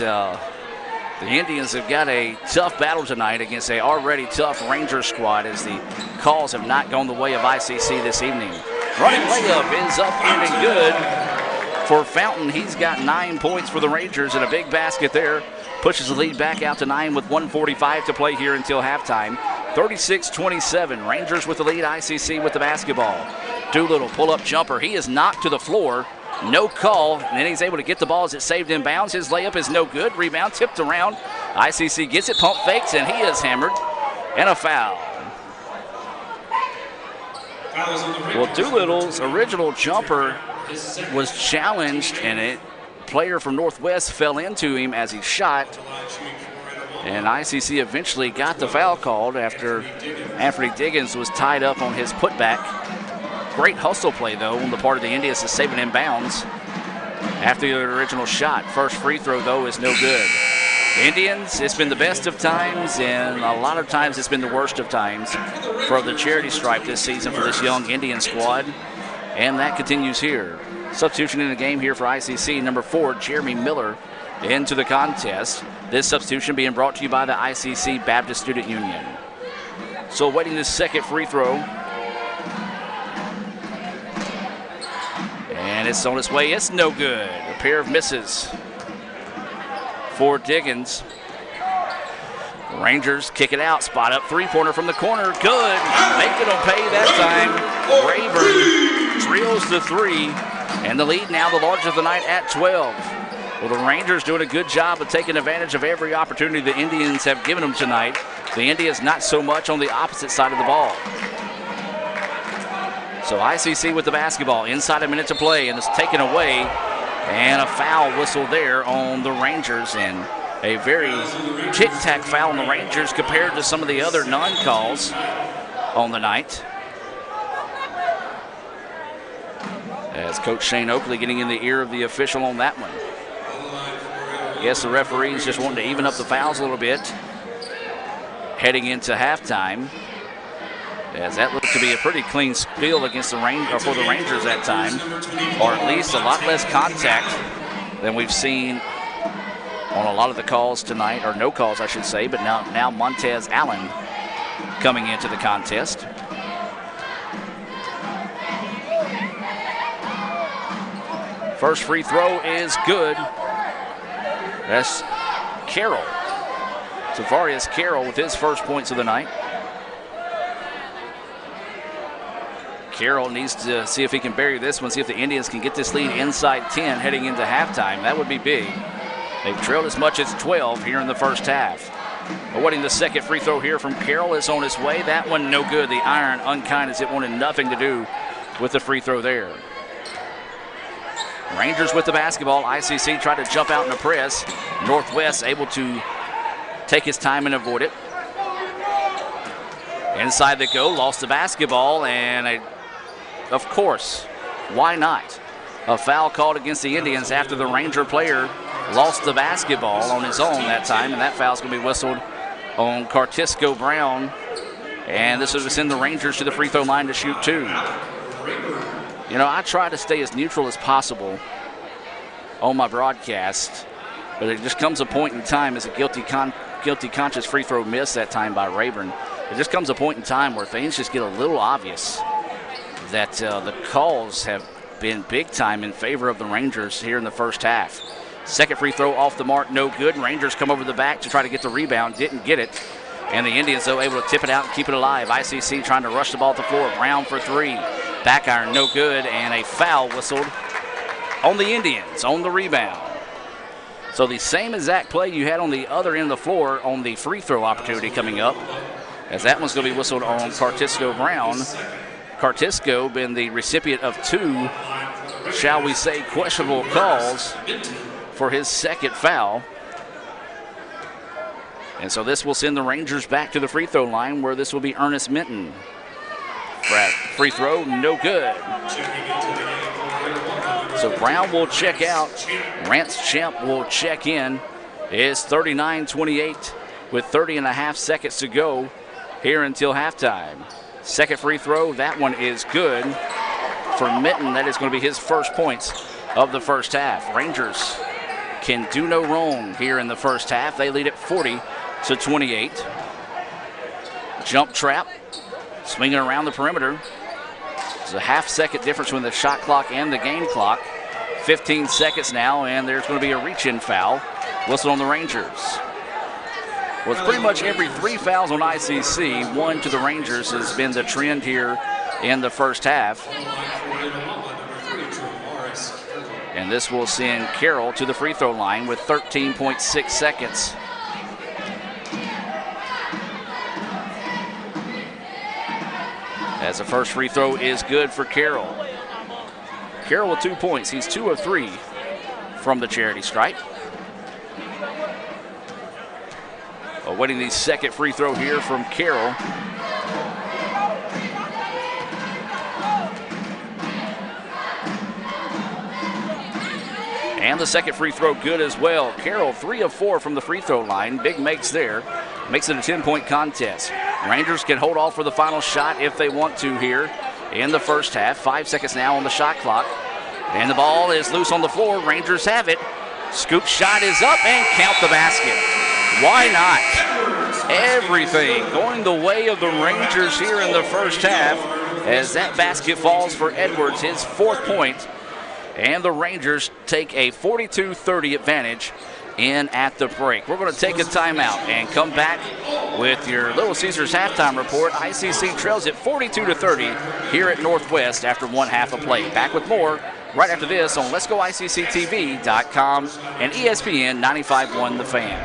the Indians have got a tough battle tonight against a already tough Ranger squad, as the calls have not gone the way of ICC this evening. Running layup is up and good for Fountain. He's got 9 points for the Rangers and a big basket there. Pushes the lead back out to 9 with 1:45 to play here until halftime. 36-27. Rangers with the lead, ICC with the basketball. Doolittle pull-up jumper. He is knocked to the floor. No call, and then he's able to get the ball as it's saved in bounds. His layup is no good. Rebound tipped around. ICC gets it, pump fakes, and he is hammered. And a foul. Well, Doolittle's original jumper was challenged, and a player from Northwest fell into him as he shot. And ICC eventually got the foul called after Anthony Diggins was tied up on his putback. Great hustle play, though, on the part of the Indians to save it in bounds after the original shot. First free throw, though, is no good. The Indians, it's been the best of times, and a lot of times it's been the worst of times for the charity stripe this season for this young Indian squad, and that continues here. Substitution in the game here for ICC, number 4, Jeremy Miller, into the contest. This substitution being brought to you by the ICC Baptist Student Union. So waiting this second free throw. And it's on its way. It's no good. A pair of misses for Diggins. Rangers kick it out. Spot up three-pointer from the corner. Good. Make it on pay that time. Rayburn drills the 3. And the lead now the largest of the night at 12. Well, the Rangers doing a good job of taking advantage of every opportunity the Indians have given them tonight. The Indians not so much on the opposite side of the ball. So ICC with the basketball, inside a minute to play, and it's taken away. And a foul whistle there on the Rangers, and a very tic-tac foul on the Rangers compared to some of the other non-calls on the night. As Coach Shane Oakley getting in the ear of the official on that one. I guess the referees just wanting to even up the fouls a little bit heading into halftime, as that looked to be a pretty clean spiel against the for the Rangers that time, or at least a lot less contact than we've seen on a lot of the calls tonight, or no calls I should say, but now Montez Allen coming into the contest. First free throw is good. That's Carroll. Tavarius Carroll with his first points of the night. Carroll needs to see if he can bury this one, see if the Indians can get this lead inside 10 heading into halftime. That would be big. They've trailed as much as 12 here in the first half. Awaiting the second free throw here from Carroll is on its way. That one no good. The iron unkind as it wanted nothing to do with the free throw there. Rangers with the basketball. ICC tried to jump out in a press. Northwest able to take his time and avoid it. Inside they go, lost the basketball, and of course, why not? A foul called against the Indians after the Ranger player lost the basketball on his own that time, and that foul's going to be whistled on Cartisco Brown. And this will send the Rangers to the free throw line to shoot 2. You know, I try to stay as neutral as possible on my broadcast, But there just comes a point in time as a guilty conscious free throw miss that time by Rayburn. There just comes a point in time where things just get a little obvious that the calls have been big time in favor of the Rangers here in the first half. Second free throw off the mark, no good. Rangers come over the back to try to get the rebound, didn't get it. And the Indians, though, able to tip it out and keep it alive. ICC trying to rush the ball to the floor. Brown for three. Back iron, no good, and a foul whistled on the Indians on the rebound. So the same exact play you had on the other end of the floor on the free throw opportunity coming up, as that one's going to be whistled on Cartisco Brown. Cartisco been the recipient of two, shall we say, questionable calls for his second foul. And so this will send the Rangers back to the free throw line where this will be Ernest Minton. Free throw, no good. So Brown will check out. Rance Champ will check in. It's 39-28 with 30.5 seconds to go here until halftime. Second free throw, that one is good for Minton. That is going to be his first points of the first half. Rangers can do no wrong here in the first half. They lead at 40-28. Jump trap, swinging around the perimeter. There's a half-second difference between the shot clock and the game clock. 15 seconds now, and there's going to be a reach-in foul. Whistle on the Rangers. Well, it's pretty much every three fouls on ICC, one to the Rangers has been the trend here in the first half. And this will send Carroll to the free throw line with 13.6 seconds. As the first free throw is good for Carroll. Carroll with 2 points. He's 2 of 3 from the charity stripe. Awaiting the second free throw here from Carroll. And the second free throw good as well. Carroll 3 of 4 from the free throw line. Big makes there. Makes it a 10-point contest. Rangers can hold off for the final shot if they want to here in the first half. 5 seconds now on the shot clock. And the ball is loose on the floor. Rangers have it. Scoop shot is up and count the basket. Why not? Everything going the way of the Rangers here in the first half as that basket falls for Edwards, his 4th point. And the Rangers take a 42-30 advantage in at the break. We're going to take a timeout and come back with your Little Caesars halftime report. ICC trails at 42-30 here at Northwest after one half of play. Back with more right after this on Let'sGoICCTV.com and ESPN 95.1 The Fan.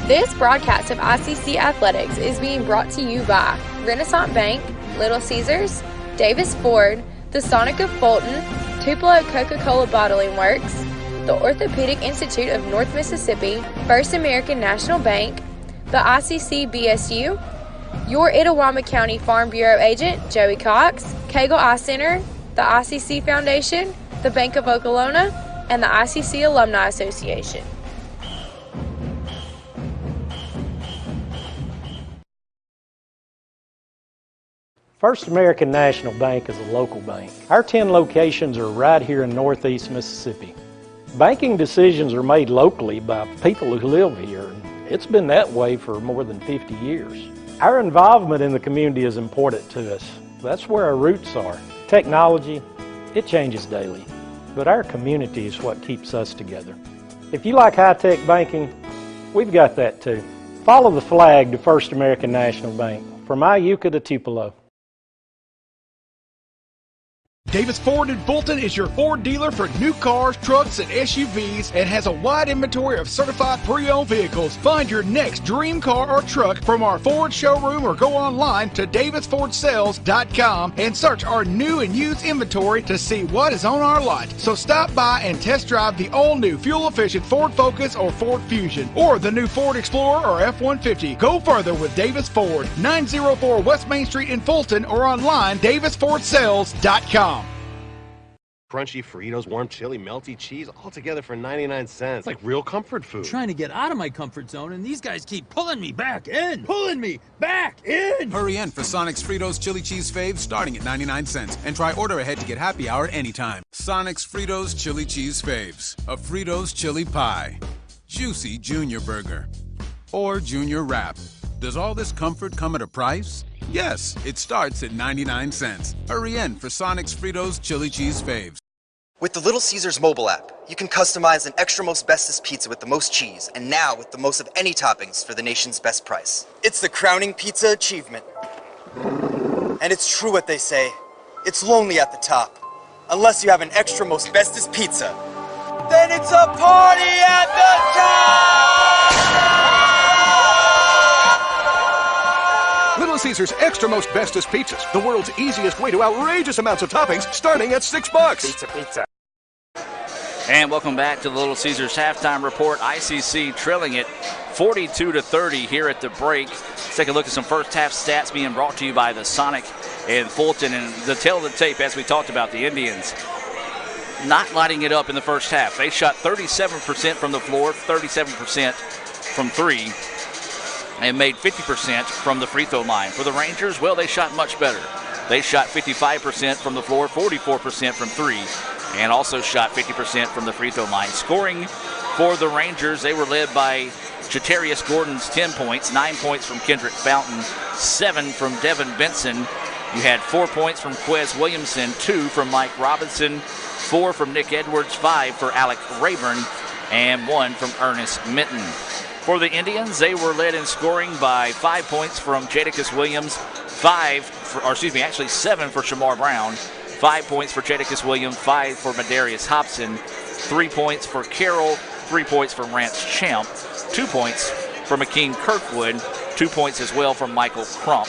This broadcast of ICC Athletics is being brought to you by Renaissance Bank, Little Caesars, Davis Ford, the Sonic of Fulton, Tupelo Coca-Cola Bottling Works, the Orthopedic Institute of North Mississippi, First American National Bank, the ICC BSU, your Itawamba County Farm Bureau agent, Joey Cox, Cagle Eye Center, the ICC Foundation, the Bank of Okolona, and the ICC Alumni Association.
First American National Bank is a local bank. Our 10 locations are right here in Northeast Mississippi. Banking decisions are made locally by people who live here. It's been that way for more than 50 years. Our involvement in the community is important to us. That's where our roots are. Technology, it changes daily, but our community is what keeps us together. If you like high-tech banking, we've got that too. Follow the flag to First American National Bank, from Iuka to Tupelo.
Davis Ford in Fulton is your Ford dealer for new cars, trucks, and SUVs and has a wide inventory of certified pre-owned vehicles. Find your next dream car or truck from our Ford showroom or go online to davisfordsales.com and search our new and used inventory to see what is on our lot. So stop by and test drive the all-new fuel-efficient Ford Focus or Ford Fusion or the new Ford Explorer or F-150. Go further with Davis Ford, 904 West Main Street in Fulton or online davisfordsales.com.
Crunchy Fritos, warm chili, melty cheese, all together for 99 cents. Like real comfort food.
I'm trying to get out of my comfort zone, and these guys keep pulling me back in. Pulling me back in!
Hurry in for Sonic's Fritos Chili Cheese Faves starting at 99 cents. And try order ahead to get happy hour anytime. Sonic's Fritos Chili Cheese Faves. A Fritos chili pie. Juicy Junior Burger. Or Junior Wrap. Does all this comfort come at a price? Yes, it starts at 99 cents. Hurry in for Sonic's Fritos Chili Cheese Faves.
With the Little Caesars mobile app, you can customize an extra most bestest pizza with the most cheese, and now with the most of any toppings for the nation's best price. It's the crowning pizza achievement. And it's true what they say, it's lonely at the top. Unless you have an extra most bestest pizza, then it's a party at the top!
Little Caesars Extra Most Bestest Pizzas, the world's easiest way to outrageous amounts of toppings, starting at $6.
Pizza.
And welcome back to the Little Caesars halftime report. ICC trailing it 42-30 here at the break. Let's take a look at some first half stats being brought to you by the Sonic and Fulton. And the tail of the tape, as we talked about, the Indians not lighting it up in the first half. They shot 37% from the floor, 37% from three, and made 50% from the free throw line. For the Rangers, well, they shot much better. They shot 55% from the floor, 44% from three, and also shot 50% from the free throw line. Scoring for the Rangers, they were led by Chatarius Gordon's 10 points, 9 points from Kendrick Fountain, 7 from Devin Benson. You had 4 points from Quez Williamson, 2 from Mike Robinson, 4 from Nick Edwards, 5 for Alec Rayburn, and 1 from Ernest Minton. For the Indians, they were led in scoring by 5 points from Jadakiss Williams, 7 for Shamar Brown, 5 points for Jadakiss Williams, 5 for Madarius Hobson, 3 points for Carroll, 3 points from Rance Champ, 2 points for McKean Kirkwood, 2 points as well from Michael Crump.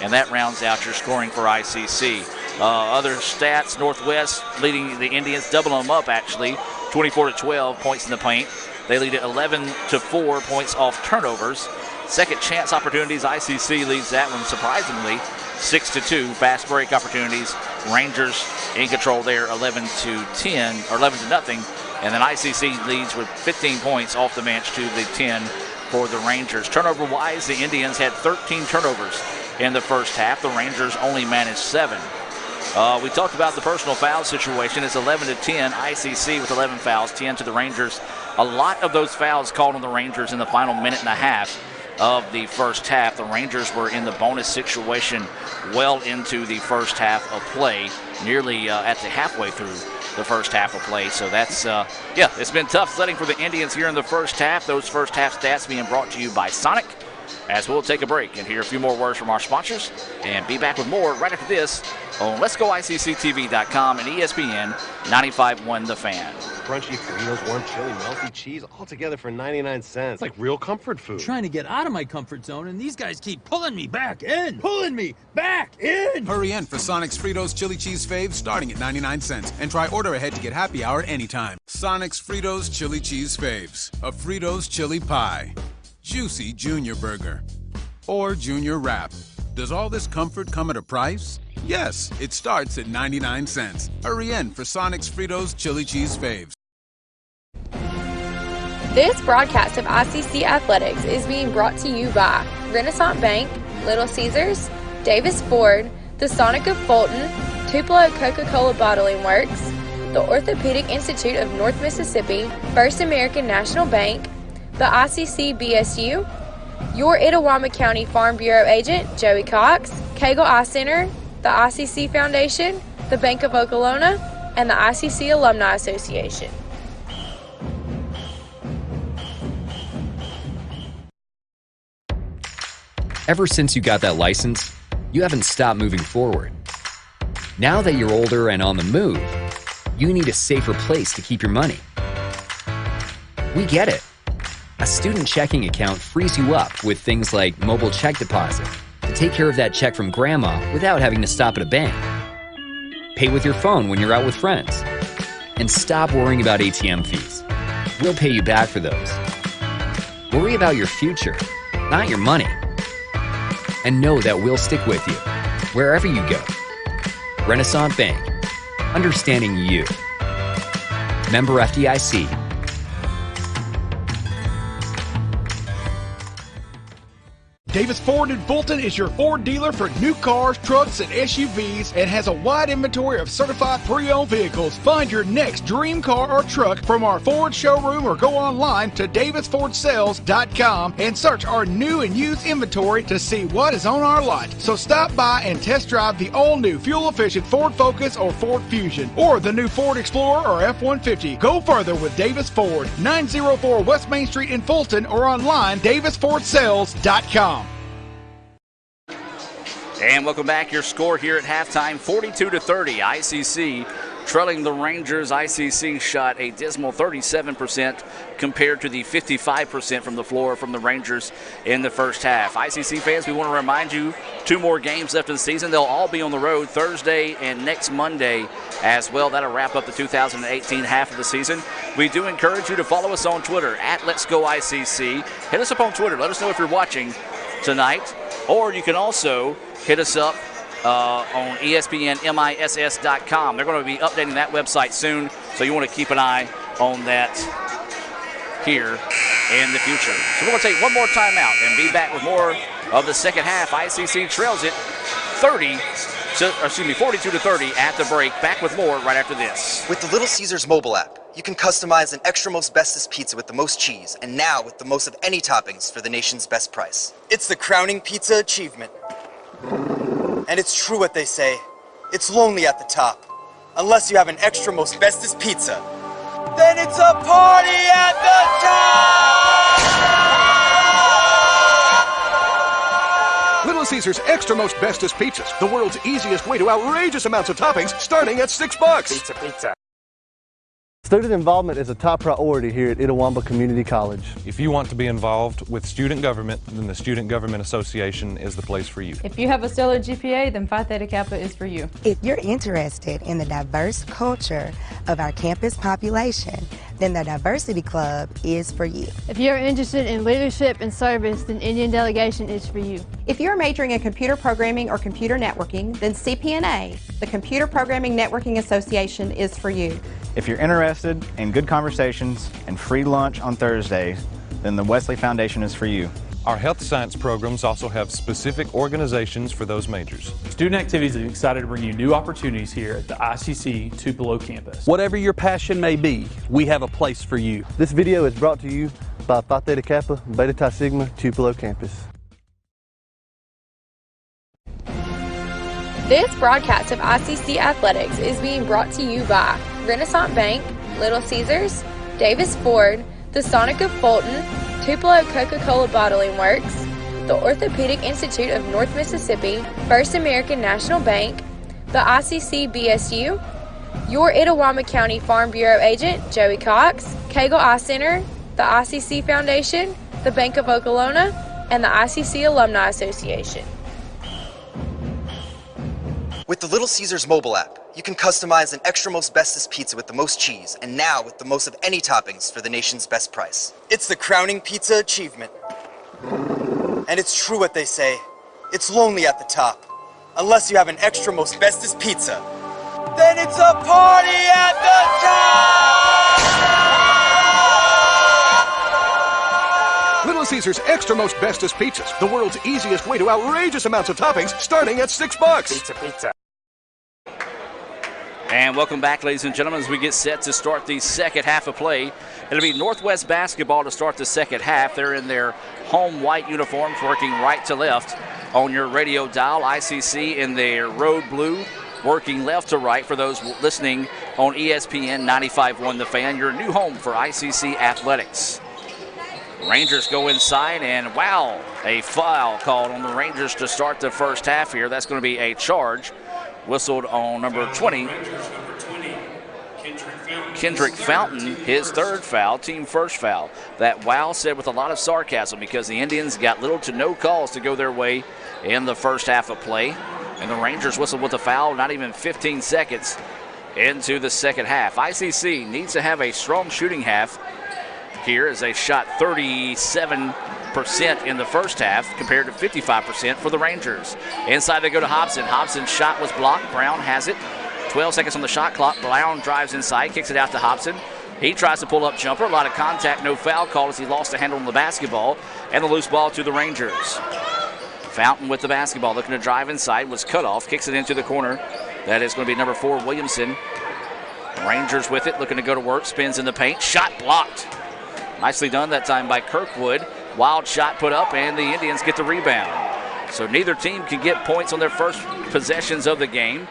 And that rounds out your scoring for ICC. Other stats, Northwest leading the Indians, doubling them up actually, 24-12 points in the paint. They lead at 11-4 points off turnovers. Second chance opportunities, ICC leads that one surprisingly, 6-2. Fast break opportunities, Rangers in control there, 11-10 or 11-0. And then ICC leads with 15 points off the bench to the 10 for the Rangers. Turnover-wise, the Indians had 13 turnovers in the first half. The Rangers only managed 7. We talked about the personal foul situation. It's 11-10. ICC with 11 fouls, 10 to the Rangers. A lot of those fouls called on the Rangers in the final minute and a half of the first half. The Rangers were in the bonus situation well into the first half of play, nearly at the halfway through the first half of play. So that's, it's been tough sledding for the Indians here in the first half. Those first half stats being brought to you by Sonic. As we'll take a break and hear a few more words from our sponsors and be back with more right after this on Let'sGoICCTV.com and ESPN 95.1 The Fan.
Crunchy Fritos, warm chili, melty cheese, all together for 99 cents. Like real comfort food.
I'm trying to get out of my comfort zone, and these guys keep pulling me back in. Pulling me back in!
Hurry in for Sonic's Fritos Chili Cheese Faves starting at 99 cents. And try order ahead to get happy hour anytime. Sonic's Fritos Chili Cheese Faves. A Fritos chili pie. Juicy Junior Burger. Or Junior Wrap. Does all this comfort come at a price? Yes, it starts at 99 cents. Hurry in for Sonic's Fritos Chili Cheese Faves.
This broadcast of ICC Athletics is being brought to you by Renaissance Bank, Little Caesars, Davis Ford, the Sonic of Fulton, Tupelo Coca-Cola Bottling Works, the Orthopedic Institute of North Mississippi, First American National Bank, the ICC BSU, your Itawamba County Farm Bureau agent, Joey Cox, Cagle Eye Center, the ICC Foundation, the Bank of Okolona, and the ICC Alumni Association.
Ever since you got that license, you haven't stopped moving forward. Now that you're older and on the move, you need a safer place to keep your money. We get it. A student checking account frees you up with things like mobile check deposit to take care of that check from grandma without having to stop at a bank. Pay with your phone when you're out with friends. And stop worrying about ATM fees. We'll pay you back for those. Worry about your future, not your money. And know that we'll stick with you wherever you go. Renaissance Bank. Understanding you. Member FDIC.
Davis Ford in Fulton is your Ford dealer for new cars, trucks, and SUVs and has a wide inventory of certified pre-owned vehicles. Find your next dream car or truck from our Ford showroom or go online to davisfordsales.com and search our new and used inventory to see what is on our lot. So stop by and test drive the all-new fuel-efficient Ford Focus or Ford Fusion or the new Ford Explorer or F-150. Go further with Davis Ford, 904 West Main Street in Fulton or online davisfordsales.com.
And welcome back. Your score here at halftime, 42-30. ICC trailing the Rangers. ICC shot a dismal 37% compared to the 55% from the floor from the Rangers in the first half. ICC fans, we want to remind you, 2 more games left in the season. They'll all be on the road Thursday and next Monday as well. That'll wrap up the 2018 half of the season. We do encourage you to follow us on Twitter at Let's Go ICC. Hit us up on Twitter. Let us know if you're watching tonight. Or you can also hit us up on ESPNMISS.com. They're going to be updating that website soon, so you want to keep an eye on that here in the future. So we're going to take one more timeout and be back with more of the second half. ICC trails it 42-30 at the break. Back with more right after this.
With the Little Caesars mobile app, you can customize an extra most bestest pizza with the most cheese, and now with the most of any toppings for the nation's best price. It's the crowning pizza achievement. And it's true what they say, it's lonely at the top. Unless you have an extra most bestest pizza, then it's a party at the top!
Little Caesars Extra Most Bestest Pizzas, the world's easiest way to outrageous amounts of toppings, starting at $6.
Pizza.
Student involvement is a top priority here at Itawamba Community College.
If you want to be involved with student government, then the Student Government Association is the place for you.
If you have a stellar GPA, then Phi Theta Kappa is for you.
If you're interested in the diverse culture of our campus population, then the Diversity Club is for you.
If you're interested in leadership and service, then Indian Delegation is for you.
If you're majoring in computer programming or computer networking, then CPNA, the Computer Programming Networking Association, is for you.
If you're interested in good conversations and free lunch on Thursdays, then the Wesley Foundation is for you.
Our health science programs also have specific organizations for those majors.
Student Activities is excited to bring you new opportunities here at the ICC Tupelo campus.
Whatever your passion may be, we have a place for you.
This video is brought to you by Phi Theta Kappa, Beta Chi Sigma, Tupelo campus.
This broadcast of ICC Athletics is being brought to you by Renaissance Bank, Little Caesars, Davis Ford, the Sonic of Fulton, Tupelo Coca-Cola Bottling Works, the Orthopedic Institute of North Mississippi, First American National Bank, the ICC BSU, your Itawamba County Farm Bureau agent, Joey Cox, Cagle Eye Center, the ICC Foundation, the Bank of Okolona, and the ICC Alumni Association.
With the Little Caesars mobile app, you can customize an extra most bestest pizza with the most cheese, and now with the most of any toppings for the nation's best price. It's the crowning pizza achievement. And it's true what they say, it's lonely at the top. Unless you have an extra most bestest pizza, then it's a party at the top!
Little Caesars Extra Most Bestest Pizzas, the world's easiest way to outrageous amounts of toppings, starting at $6.
Pizza.
And welcome back, ladies and gentlemen, as we get set to start the second half of play. It'll be Northwest basketball to start the second half. They're in their home white uniforms, working right to left on your radio dial. ICC in their road blue, working left to right for those listening on ESPN 95.1 The Fan, your new home for ICC Athletics. Rangers go inside, and wow, a foul called on the Rangers to start the first half here. That's going to be a charge. Whistled on number 20, Kendrick Fountain, his third foul, team first foul. That wow said with a lot of sarcasm because the Indians got little to no calls to go their way in the first half of play. And the Rangers whistled with a foul not even 15 seconds into the second half. ICC needs to have a strong shooting half here as they shot 37% in the first half compared to 55% for the Rangers. Inside they go to Hobson. Hobson's shot was blocked. Brown has it. 12 seconds on the shot clock. Brown drives inside, kicks it out to Hobson. He tries to pull up jumper. A lot of contact, no foul call as he lost a handle on the basketball. And the loose ball to the Rangers. Fountain with the basketball, looking to drive inside, was cut off, kicks it into the corner. That is going to be number 4, Williamson. Rangers with it, looking to go to work, spins in the paint, shot blocked. Nicely done that time by Kirkwood. Wild shot put up, and the Indians get the rebound. So neither team can get points on their first possessions of the game.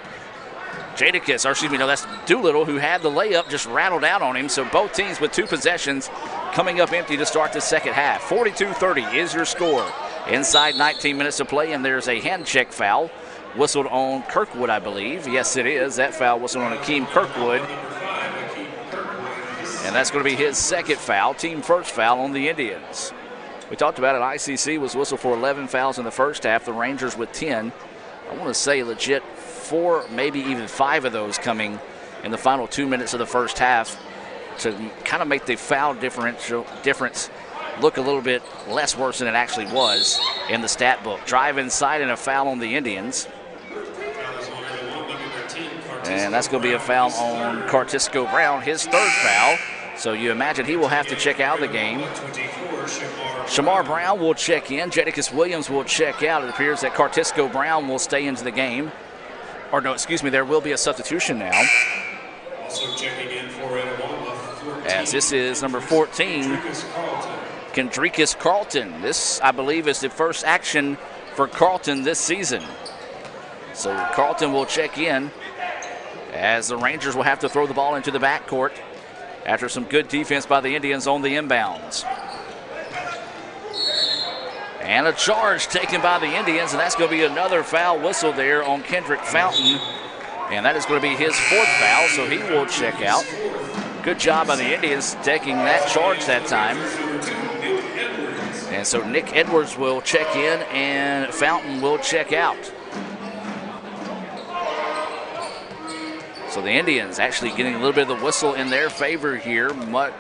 That's Doolittle, who had the layup, just rattled out on him. So both teams with 2 possessions coming up empty to start the second half. 42-30 is your score. Inside 19 minutes to play, and there's a hand check foul whistled on Kirkwood, I believe. Yes, it is. That foul whistled on Akeem Kirkwood. And that's going to be his second foul, team first foul on the Indians. We talked about it. ICC was whistled for 11 fouls in the first half. The Rangers with 10. I want to say legit 4, maybe even 5 of those coming in the final 2 minutes of the first half to kind of make the foul difference look a little bit less worse than it actually was in the stat book. Drive inside and a foul on the Indians. And that's going to be a foul on Cartisco Brown, his 3rd foul. So you imagine he will have to check out of the game. Shamar Brown will check in. Jadakiss Williams will check out. It appears that Cartisco Brown will stay into the game. Or no, excuse me, there will be a substitution now.
Also checking in for
as this is number 14, Kendricus Carlton. This, I believe, is the first action for Carlton this season. So Carlton will check in as the Rangers will have to throw the ball into the backcourt after some good defense by the Indians on the inbounds. And a charge taken by the Indians, and that's going to be another foul whistle there on Kendrick Fountain. And that is going to be his 4th foul, so he will check out. Good job by the Indians taking that charge that time. And so Nick Edwards will check in, and Fountain will check out. So the Indians actually getting a little bit of the whistle in their favor here,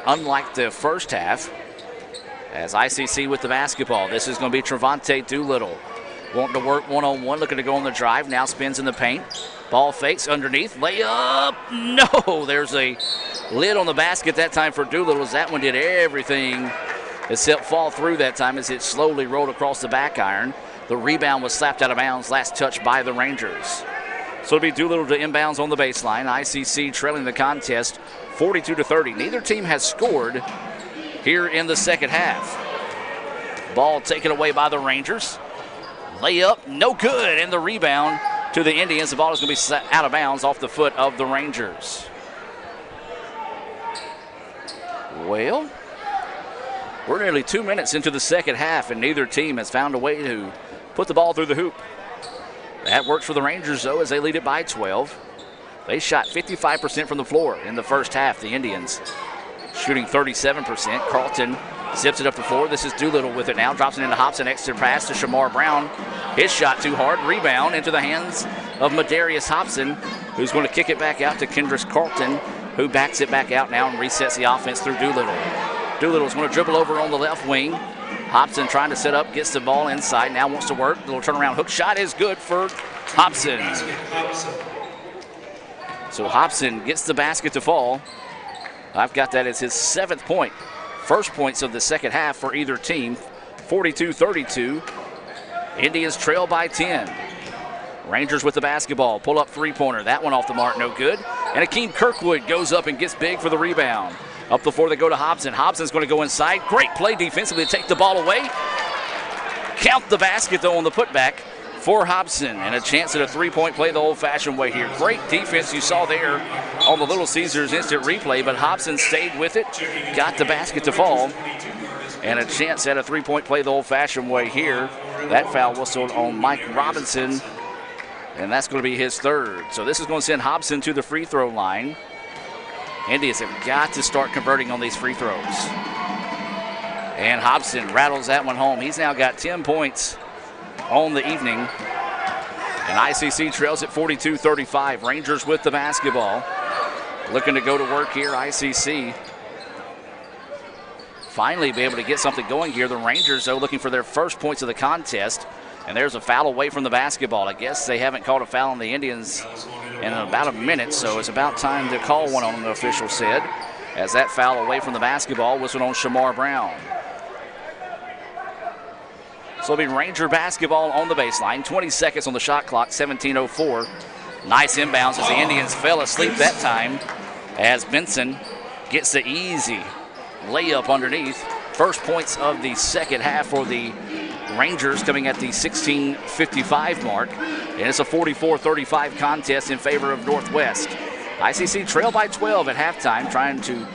unlike the first half. As ICC with the basketball, this is going to be Trevante Doolittle. Wanting to work one-on-one, looking to go on the drive, now spins in the paint. Ball fakes underneath, layup, no! There's a lid on the basket that time for Doolittle, as that one did everything except fall through that time as it slowly rolled across the back iron. The rebound was slapped out of bounds, last touch by the Rangers. So it'll be Doolittle to inbounds on the baseline. ICC trailing the contest 42-30. Neither team has scored here in the second half. Ball taken away by the Rangers. Layup, no good, and the rebound to the Indians. The ball is going to be set out of bounds off the foot of the Rangers. Well, we're nearly 2 minutes into the second half, and neither team has found a way to put the ball through the hoop. That works for the Rangers, though, as they lead it by 12. They shot 55% from the floor in the first half, the Indians shooting 37%. Carlton zips it up the floor. This is Doolittle with it now. Drops it into Hobson. Extra pass to Shamar Brown. His shot too hard. Rebound into the hands of Madarius Hobson, who's going to kick it back out to Kendricus Carlton, who backs it back out now and resets the offense through Doolittle. Doolittle's going to dribble over on the left wing. Hobson trying to set up, gets the ball inside, now wants to work. Little turnaround hook shot is good for Hobson. So Hobson gets the basket to fall. I've got that as his 7th point. First points of the second half for either team. 42-32. Indians trail by 10. Rangers with the basketball. Pull up three-pointer. That one off the mark, no good. And Akeem Kirkwood goes up and gets big for the rebound. Up the floor they go to Hobson. Hobson's going to go inside. Great play defensively to take the ball away. Count the basket, though, on the putback for Hobson. And a chance at a three-point play the old-fashioned way here. Great defense you saw there on the Little Caesars instant replay, but Hobson stayed with it, got the basket to fall. And a chance at a three-point play the old-fashioned way here. That foul whistled on Mike Robinson, and that's going to be his 3rd. So this is going to send Hobson to the free throw line. Indians have got to start converting on these free throws. And Hobson rattles that one home. He's now got 10 points on the evening. And ICC trails at 42-35. Rangers with the basketball. Looking to go to work here, ICC. Finally be able to get something going here. The Rangers, though, looking for their first points of the contest. And there's a foul away from the basketball. I guess they haven't called a foul on the Indians in about a minute, so it's about time to call one on them, the official said. as that foul away from the basketball whistled on Shamar Brown. So it'll be Ranger basketball on the baseline. 20 seconds on the shot clock, 17:04. Nice inbounds as the Indians fell asleep that time as Benson gets the easy layup underneath. First points of the second half for the Rangers coming at the 16:55 mark. And it's a 44-35 contest in favor of Northwest. ICC trail by 12 at halftime, trying to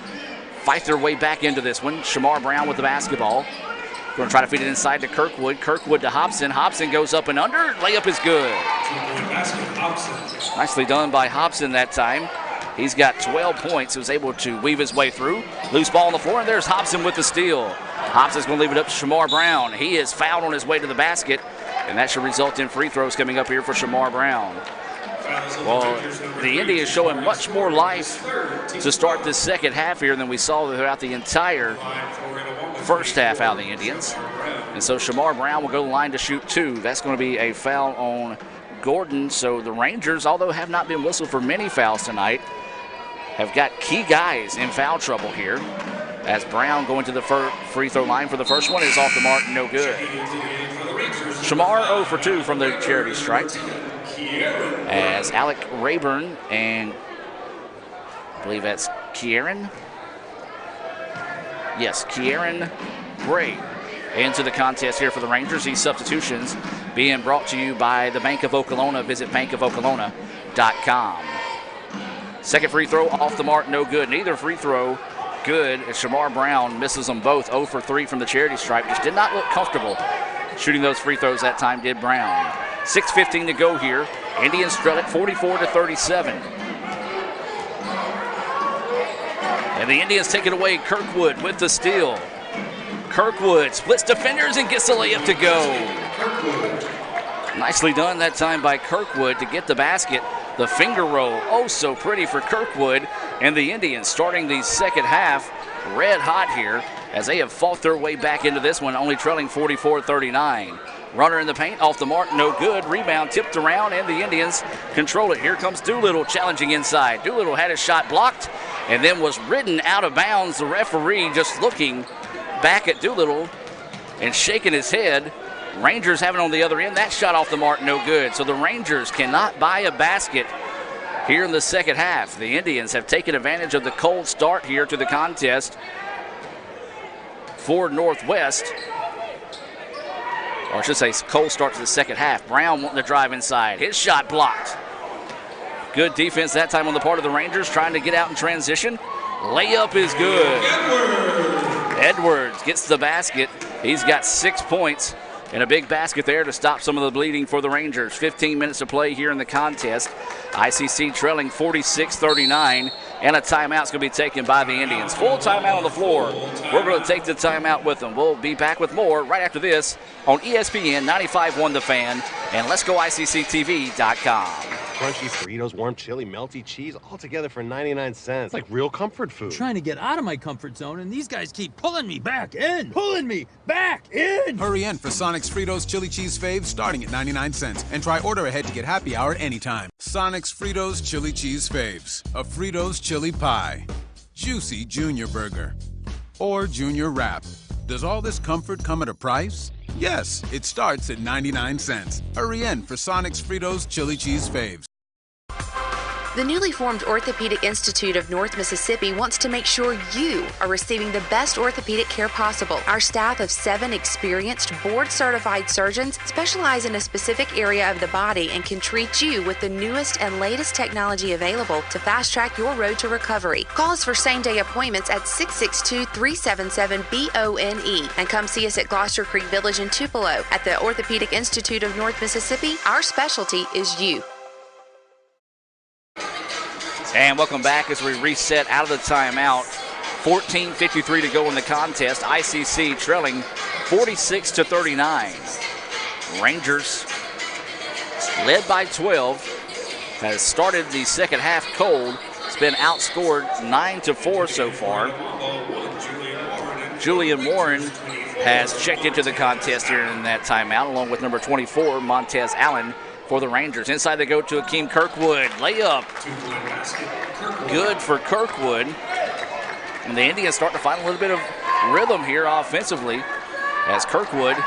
fight their way back into this one. Shamar Brown with the basketball. Going to try to feed it inside to Kirkwood. Kirkwood to Hobson. Hobson goes up and under. Layup is good. Nicely done by Hobson that time. He's got 12 points. He was able to weave his way through. Loose ball on the floor, and there's Hobson with the steal. Hobson's going to leave it up to Shamar Brown. He is fouled on his way to the basket, and that should result in free throws coming up here for Shamar Brown. Well, the Indians showing much more life to start this second half here than we saw throughout the entire first half out of the Indians. And so Shamar Brown will go to the line to shoot 2. That's going to be a foul on Gordon. So the Rangers, although have not been whistled for many fouls tonight, have got key guys in foul trouble here. As Brown going to the free throw line for the first one is off the mark, no good. Shamar 0 for 2 from the charity stripe. As Alec Rayburn and I believe that's Kieran. Yes, Kieran Gray into the contest here for the Rangers. These substitutions being brought to you by the Bank of Okolona. Visit bankofokolona.com. Second free throw off the mark, no good. Neither free throw good as Shamar Brown misses them both. 0 for 3 from the charity stripe. Just did not look comfortable shooting those free throws that time, did Brown. 6:15 to go here. Indians trail it 44-37. And the Indians take it away. Kirkwood with the steal. Kirkwood splits defenders and gets the layup to go. Nicely done that time by Kirkwood to get the basket. The finger roll, oh so pretty for Kirkwood. And the Indians starting the second half red hot here as they have fought their way back into this one, only trailing 44-39. Runner in the paint, off the mark, no good. Rebound tipped around, and the Indians control it. Here comes Doolittle challenging inside. Doolittle had his shot blocked and then was ridden out of bounds. The referee just looking back at Doolittle and shaking his head. Rangers have it on the other end. That shot off the mark, no good. So the Rangers cannot buy a basket here in the second half. The Indians have taken advantage of the cold start here to the contest for Northwest. Or I should say cold start to the second half. Brown wanting to drive inside. His shot blocked. Good defense that time on the part of the Rangers, trying to get out in transition. Layup is good. Edwards gets the basket. He's got 6 points and a big basket there to stop some of the bleeding for the Rangers. 15 minutes to play here in the contest. ICC trailing 46-39, and a timeout's going to be taken by the Indians. Full timeout on the floor. We're going to take the timeout with them. We'll be back with more right after this on ESPN 95.1 The Fan and Let'sGoICCTV.com.
Crunchy Fritos, warm chili, melty cheese, all together for 99 cents. It's like real comfort food.
I'm trying to get out of my comfort zone, and these guys keep pulling me back in. Pulling me back in!
Hurry in for Sonic's Fritos Chili Cheese Faves starting at 99 cents. And try order ahead to get happy hour anytime. Sonic's Fritos Chili Cheese Faves. A Fritos chili pie. Juicy Junior Burger. Or Junior Wrap. Does all this comfort come at a price? Yes, it starts at 99 cents. Hurry in for Sonic's Fritos Chili Cheese Faves.
The newly formed Orthopedic Institute of North Mississippi wants to make sure you are receiving the best orthopedic care possible. Our staff of 7 experienced, board-certified surgeons specialize in a specific area of the body and can treat you with the newest and latest technology available to fast-track your road to recovery. Call us for same-day appointments at 662-377-BONE and come see us at Gloucester Creek Village in Tupelo. At the Orthopedic Institute of North Mississippi, our specialty is you.
And welcome back as we reset out of the timeout. 14:53 to go in the contest. ICC trailing 46-39. Rangers, led by 12, has started the second half cold. It's been outscored 9-4 so far. Julian Warren has checked into the contest here in that timeout, along with number 24, Montez Allen, for the Rangers. Inside they go to Akeem Kirkwood. Layup. Good for Kirkwood. And the Indians start to find a little bit of rhythm here offensively as Kirkwood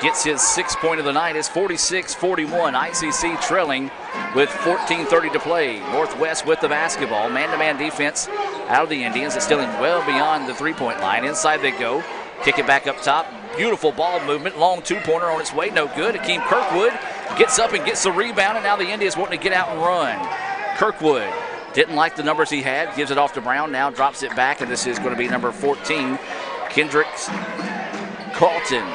gets his 6th point of the night. It's 46-41. ICC trailing with 14:30 to play. Northwest with the basketball. Man-to-man defense out of the Indians. It's stealing well beyond the 3-point line. Inside they go. Kick it back up top. Beautiful ball movement. Long 2-pointer on its way. No good. Akeem Kirkwood gets up and gets the rebound, and now the Indians wanting to get out and run. Kirkwood didn't like the numbers he had. Gives it off to Brown. Now drops it back, and this is going to be number 14, Kendrick Carlton.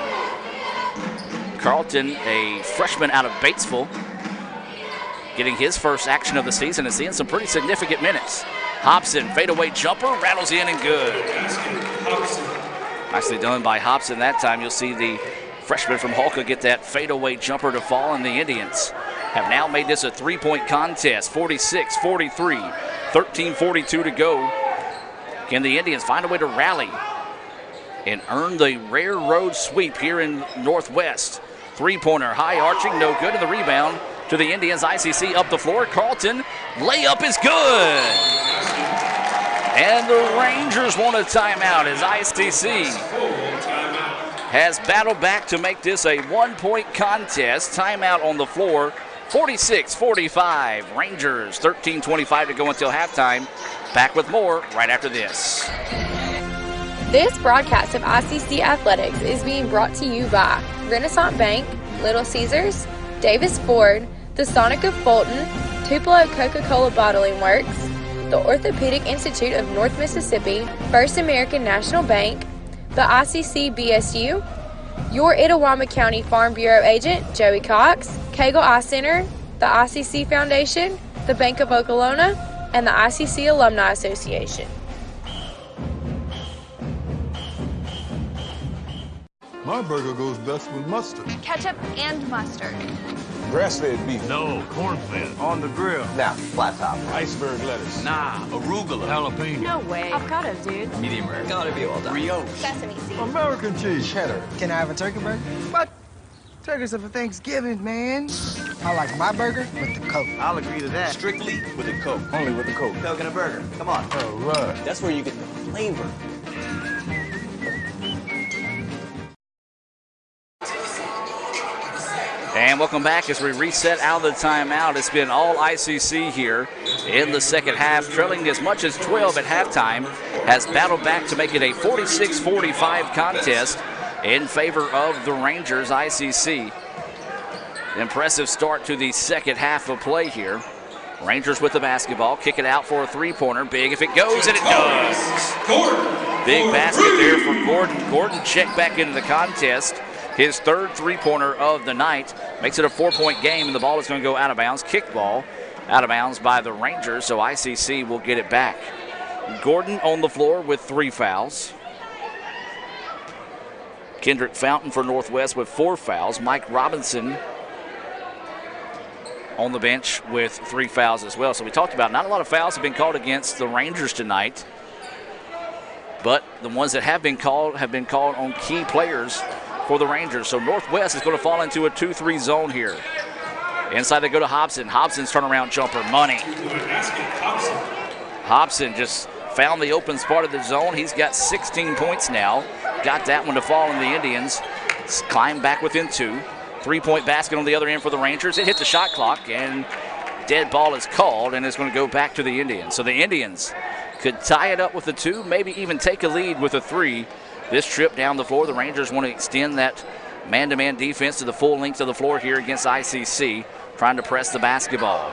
Carlton, a freshman out of Batesville, getting his first action of the season and seeing some pretty significant minutes. Hobson, fadeaway jumper, rattles in and good. Nicely done by Hobson that time. You'll see the freshman from Holka get that fadeaway jumper to fall, and the Indians have now made this a 3-point contest. 46-43, 13:42 to go. Can the Indians find a way to rally and earn the rare road sweep here in Northwest? 3-pointer, high arching, no good, and the rebound to the Indians. ICC up the floor. Carlton, layup is good. And the Rangers want a timeout as ICC has battled back to make this a 1-point contest. Timeout on the floor. 46-45. Rangers, 13:25 to go until halftime. Back with more right after this.
This broadcast of ICC Athletics is being brought to you by Renaissance Bank, Little Caesars, Davis Ford, the Sonic of Fulton, Tupelo Coca-Cola Bottling Works, the Orthopedic Institute of North Mississippi, First American National Bank, the ICC BSU, your Itawamba County Farm Bureau agent, Joey Cox, Cagle Eye Center, the ICC Foundation, the Bank of Okolona, and the ICC Alumni Association.
My burger goes best with mustard.
Ketchup and mustard.
Grass-fed beef.
No, corn-fed.
On the grill.
Now, flat top.
Iceberg lettuce.
Nah, arugula.
Jalapeno.
No way. Avocado, dude.
Medium rare. Gotta be well done.
Brioche.
Sesame seeds.
American cheese.
Cheddar.
Can I have a turkey burger? What? Turkeys are for Thanksgiving, man. I like my burger with the Coke.
I'll agree to that. Strictly with a Coke.
Only with the Coke.
Coke and a burger. Come on.
All right.
That's where you get the flavor.
And welcome back as we reset out of the timeout. It's been all ICC here in the second half, trailing as much as 12 at halftime, has battled back to make it a 46-45 contest in favor of the Rangers. ICC. Impressive start to the second half of play here. Rangers with the basketball, kick it out for a 3-pointer. Big if it goes, and it does. Big basket there for Gordon. Gordon checked back into the contest. His 3rd 3-pointer of the night makes it a 4-point game, and the ball is going to go out of bounds. Kick ball out of bounds by the Rangers, so ICC will get it back. Gordon on the floor with 3 fouls. Kendrick Fountain for Northwest with 4 fouls. Mike Robinson on the bench with 3 fouls as well. So we talked about not a lot of fouls have been called against the Rangers tonight, but the ones that have been called on key players for the Rangers. So Northwest is going to fall into a 2-3 zone here. Inside they go to Hobson. Hobson's turnaround jumper, money. Hobson just found the open spot of the zone. He's got 16 points now. Got that one to fall, and the Indians climb back within 2. 3-point basket on the other end for the Rangers. It hit the shot clock, and dead ball is called, and it's going to go back to the Indians. So the Indians could tie it up with a 2, maybe even take a lead with a 3. This trip down the floor, the Rangers want to extend that man-to-man defense to the full length of the floor here against ICC, trying to press the basketball.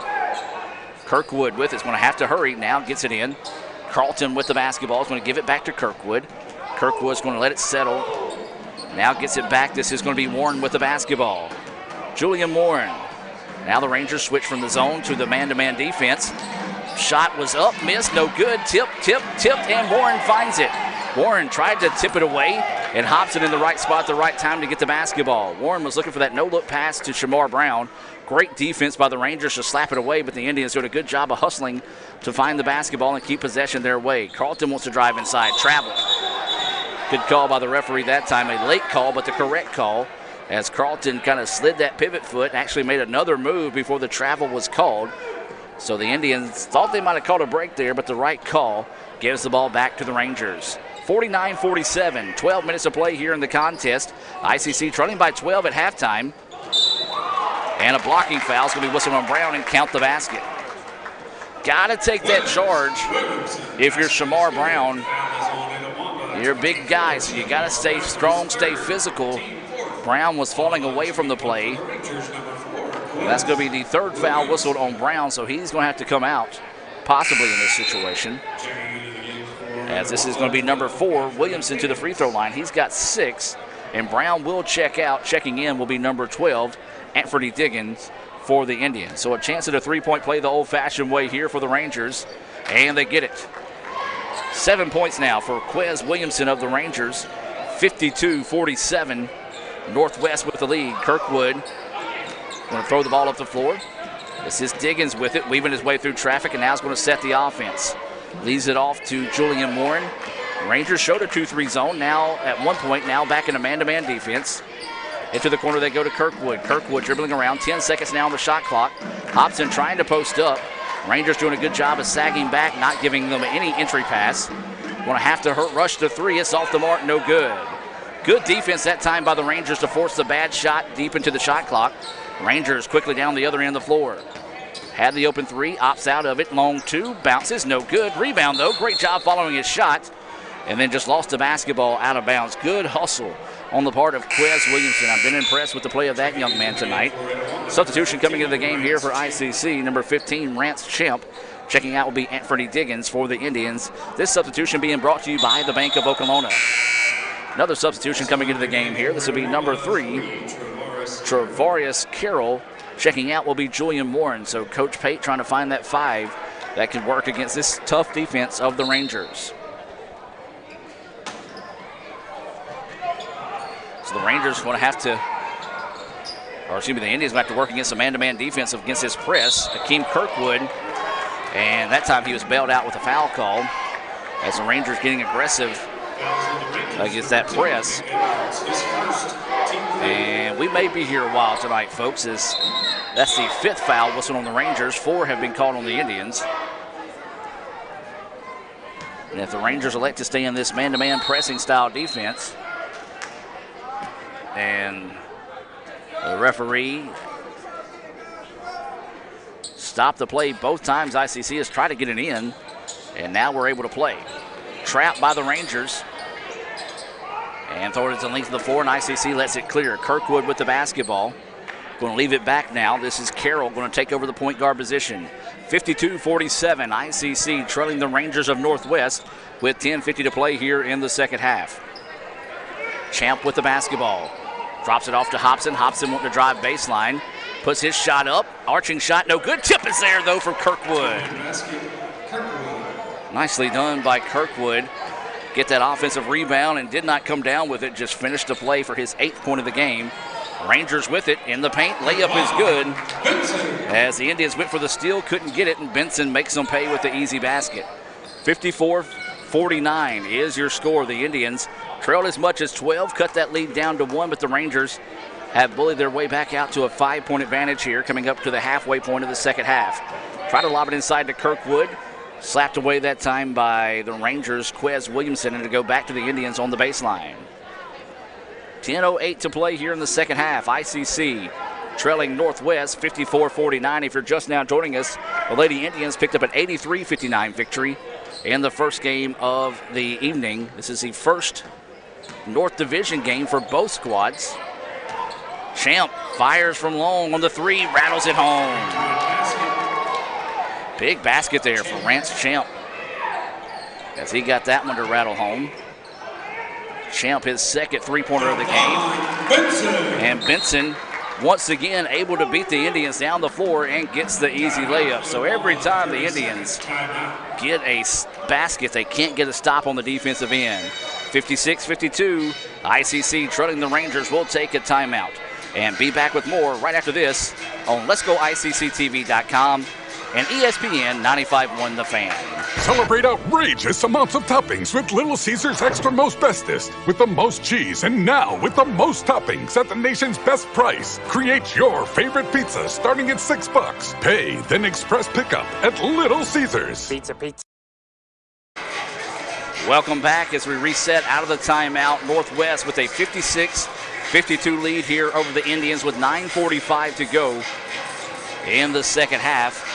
Kirkwood with it's going to have to hurry. Now gets it in. Carlton with the basketball is going to give it back to Kirkwood. Kirkwood's going to let it settle. Now gets it back. This is going to be Warren with the basketball. Julian Warren. Now the Rangers switch from the zone to the man-to-man defense. Shot was up, missed, no good. Tipped, and Warren finds it. Warren tried to tip it away, and Hobson in the right spot at the right time to get the basketball. Warren was looking for that no-look pass to Shamar Brown. Great defense by the Rangers to slap it away, but the Indians doing a good job of hustling to find the basketball and keep possession their way. Carlton wants to drive inside, travel. Good call by the referee that time. A late call, but the correct call, as Carlton kind of slid that pivot foot and actually made another move before the travel was called. So the Indians thought they might have called a break there, but the right call gives the ball back to the Rangers. 49-47, 12 minutes of play here in the contest. ICC trailing by 12 at halftime. And a blocking foul is going to be whistled on Brown and count the basket. Got to take that charge if you're Shamar Brown. You're a big guy, so you got to stay strong, stay physical. Brown was falling away from the play. That's going to be the third foul whistled on Brown, so he's going to have to come out possibly in this situation. As this is going to be number 4, Williamson to the free throw line. He's got 6, and Brown will check out. Checking in will be number 12, Anthony Diggins, for the Indians. So a chance at a three-point play the old-fashioned way here for the Rangers, and they get it. 7 points now for Quez Williamson of the Rangers. 52-47. Northwest with the lead. Kirkwood going to throw the ball up the floor. This is Diggins with it, weaving his way through traffic, and now is going to set the offense. Leaves it off to Julian Warren. Rangers showed a 2-3 zone. Now, at one point, now back in a man-to-man defense. Into the corner they go to Kirkwood. Kirkwood dribbling around. 10 seconds now on the shot clock. Hobson trying to post up. Rangers doing a good job of sagging back, not giving them any entry pass. Going to have to rush to 3. It's off the mark, no good. Good defense that time by the Rangers to force the bad shot deep into the shot clock. Rangers quickly down the other end of the floor. Had the open 3, opts out of it. Long 2, bounces, no good. Rebound, though. Great job following his shot. And then just lost the basketball out of bounds. Good hustle on the part of Quez Williamson. I've been impressed with the play of that young man tonight. Substitution coming into the game here for ICC. Number 15, Rance Champ. Checking out will be Anthony Diggins for the Indians. This substitution being brought to you by the Bank of Okolona. Another substitution coming into the game here. This will be number 3, Travarius Carroll. Checking out will be Julian Warren. So Coach Pate trying to find that 5 that can work against this tough defense of the Rangers. So the Rangers going to have to, or excuse me, the Indians going to have to work against a man-to-man defense against this press. Akeem Kirkwood, and that time he was bailed out with a foul call as the Rangers getting aggressive against that press. And we may be here a while tonight, folks, as that's the 5th foul whistled on the Rangers. 4 have been called on the Indians. And if the Rangers elect to stay in this man-to-man pressing style defense, and the referee stopped the play both times, ICC has tried to get it in, and now we're able to play. Trapped by the Rangers. And throw it to the length of the floor, and ICC lets it clear. Kirkwood with the basketball. Going to leave it back now. This is Carroll going to take over the point guard position. 52-47, ICC trailing the Rangers of Northwest with 10:50 to play here in the second half. Champ with the basketball. Drops it off to Hobson. Hobson wanting to drive baseline. Puts his shot up. Arching shot, no good. Tip is there, though, from Kirkwood. Nicely done by Kirkwood. Get that offensive rebound and did not come down with it. Just finished the play for his 8th point of the game. Rangers with it in the paint. Layup is good. As the Indians went for the steal, couldn't get it, and Benson makes them pay with the easy basket. 54-49 is your score. The Indians trailed as much as 12, cut that lead down to 1, but the Rangers have bullied their way back out to a 5-point advantage here, coming up to the halfway point of the second half. Try to lob it inside to Kirkwood. Slapped away that time by the Rangers, Quez Williamson, and to go back to the Indians on the baseline. 10:08 to play here in the second half. ICC trailing Northwest 54-49. If you're just now joining us, the Lady Indians picked up an 83-59 victory in the first game of the evening. This is the first North Division game for both squads. Champ fires from long on the 3, rattles it home. Big basket there for Rance Champ as he got that one to rattle home. Champ, his second 3-pointer of the game. And Benson, once again, able to beat the Indians down the floor and gets the easy layup. So every time the Indians get a basket, they can't get a stop on the defensive end. 56-52, ICC trailing the Rangers. Will take a timeout and be back with more right after this on Let'sGoICCTV.com and ESPN 95.1 The Fan.
Celebrate outrageous amounts of toppings with Little Caesars Extra Most Bestest. With the most cheese and now with the most toppings at the nation's best price. Create your favorite pizza starting at $6. Pay, then express pickup at Little Caesars.
Pizza. Welcome back as we reset out of the timeout. Northwest with a 56-52 lead here over the Indians with 9:45 to go in the second half.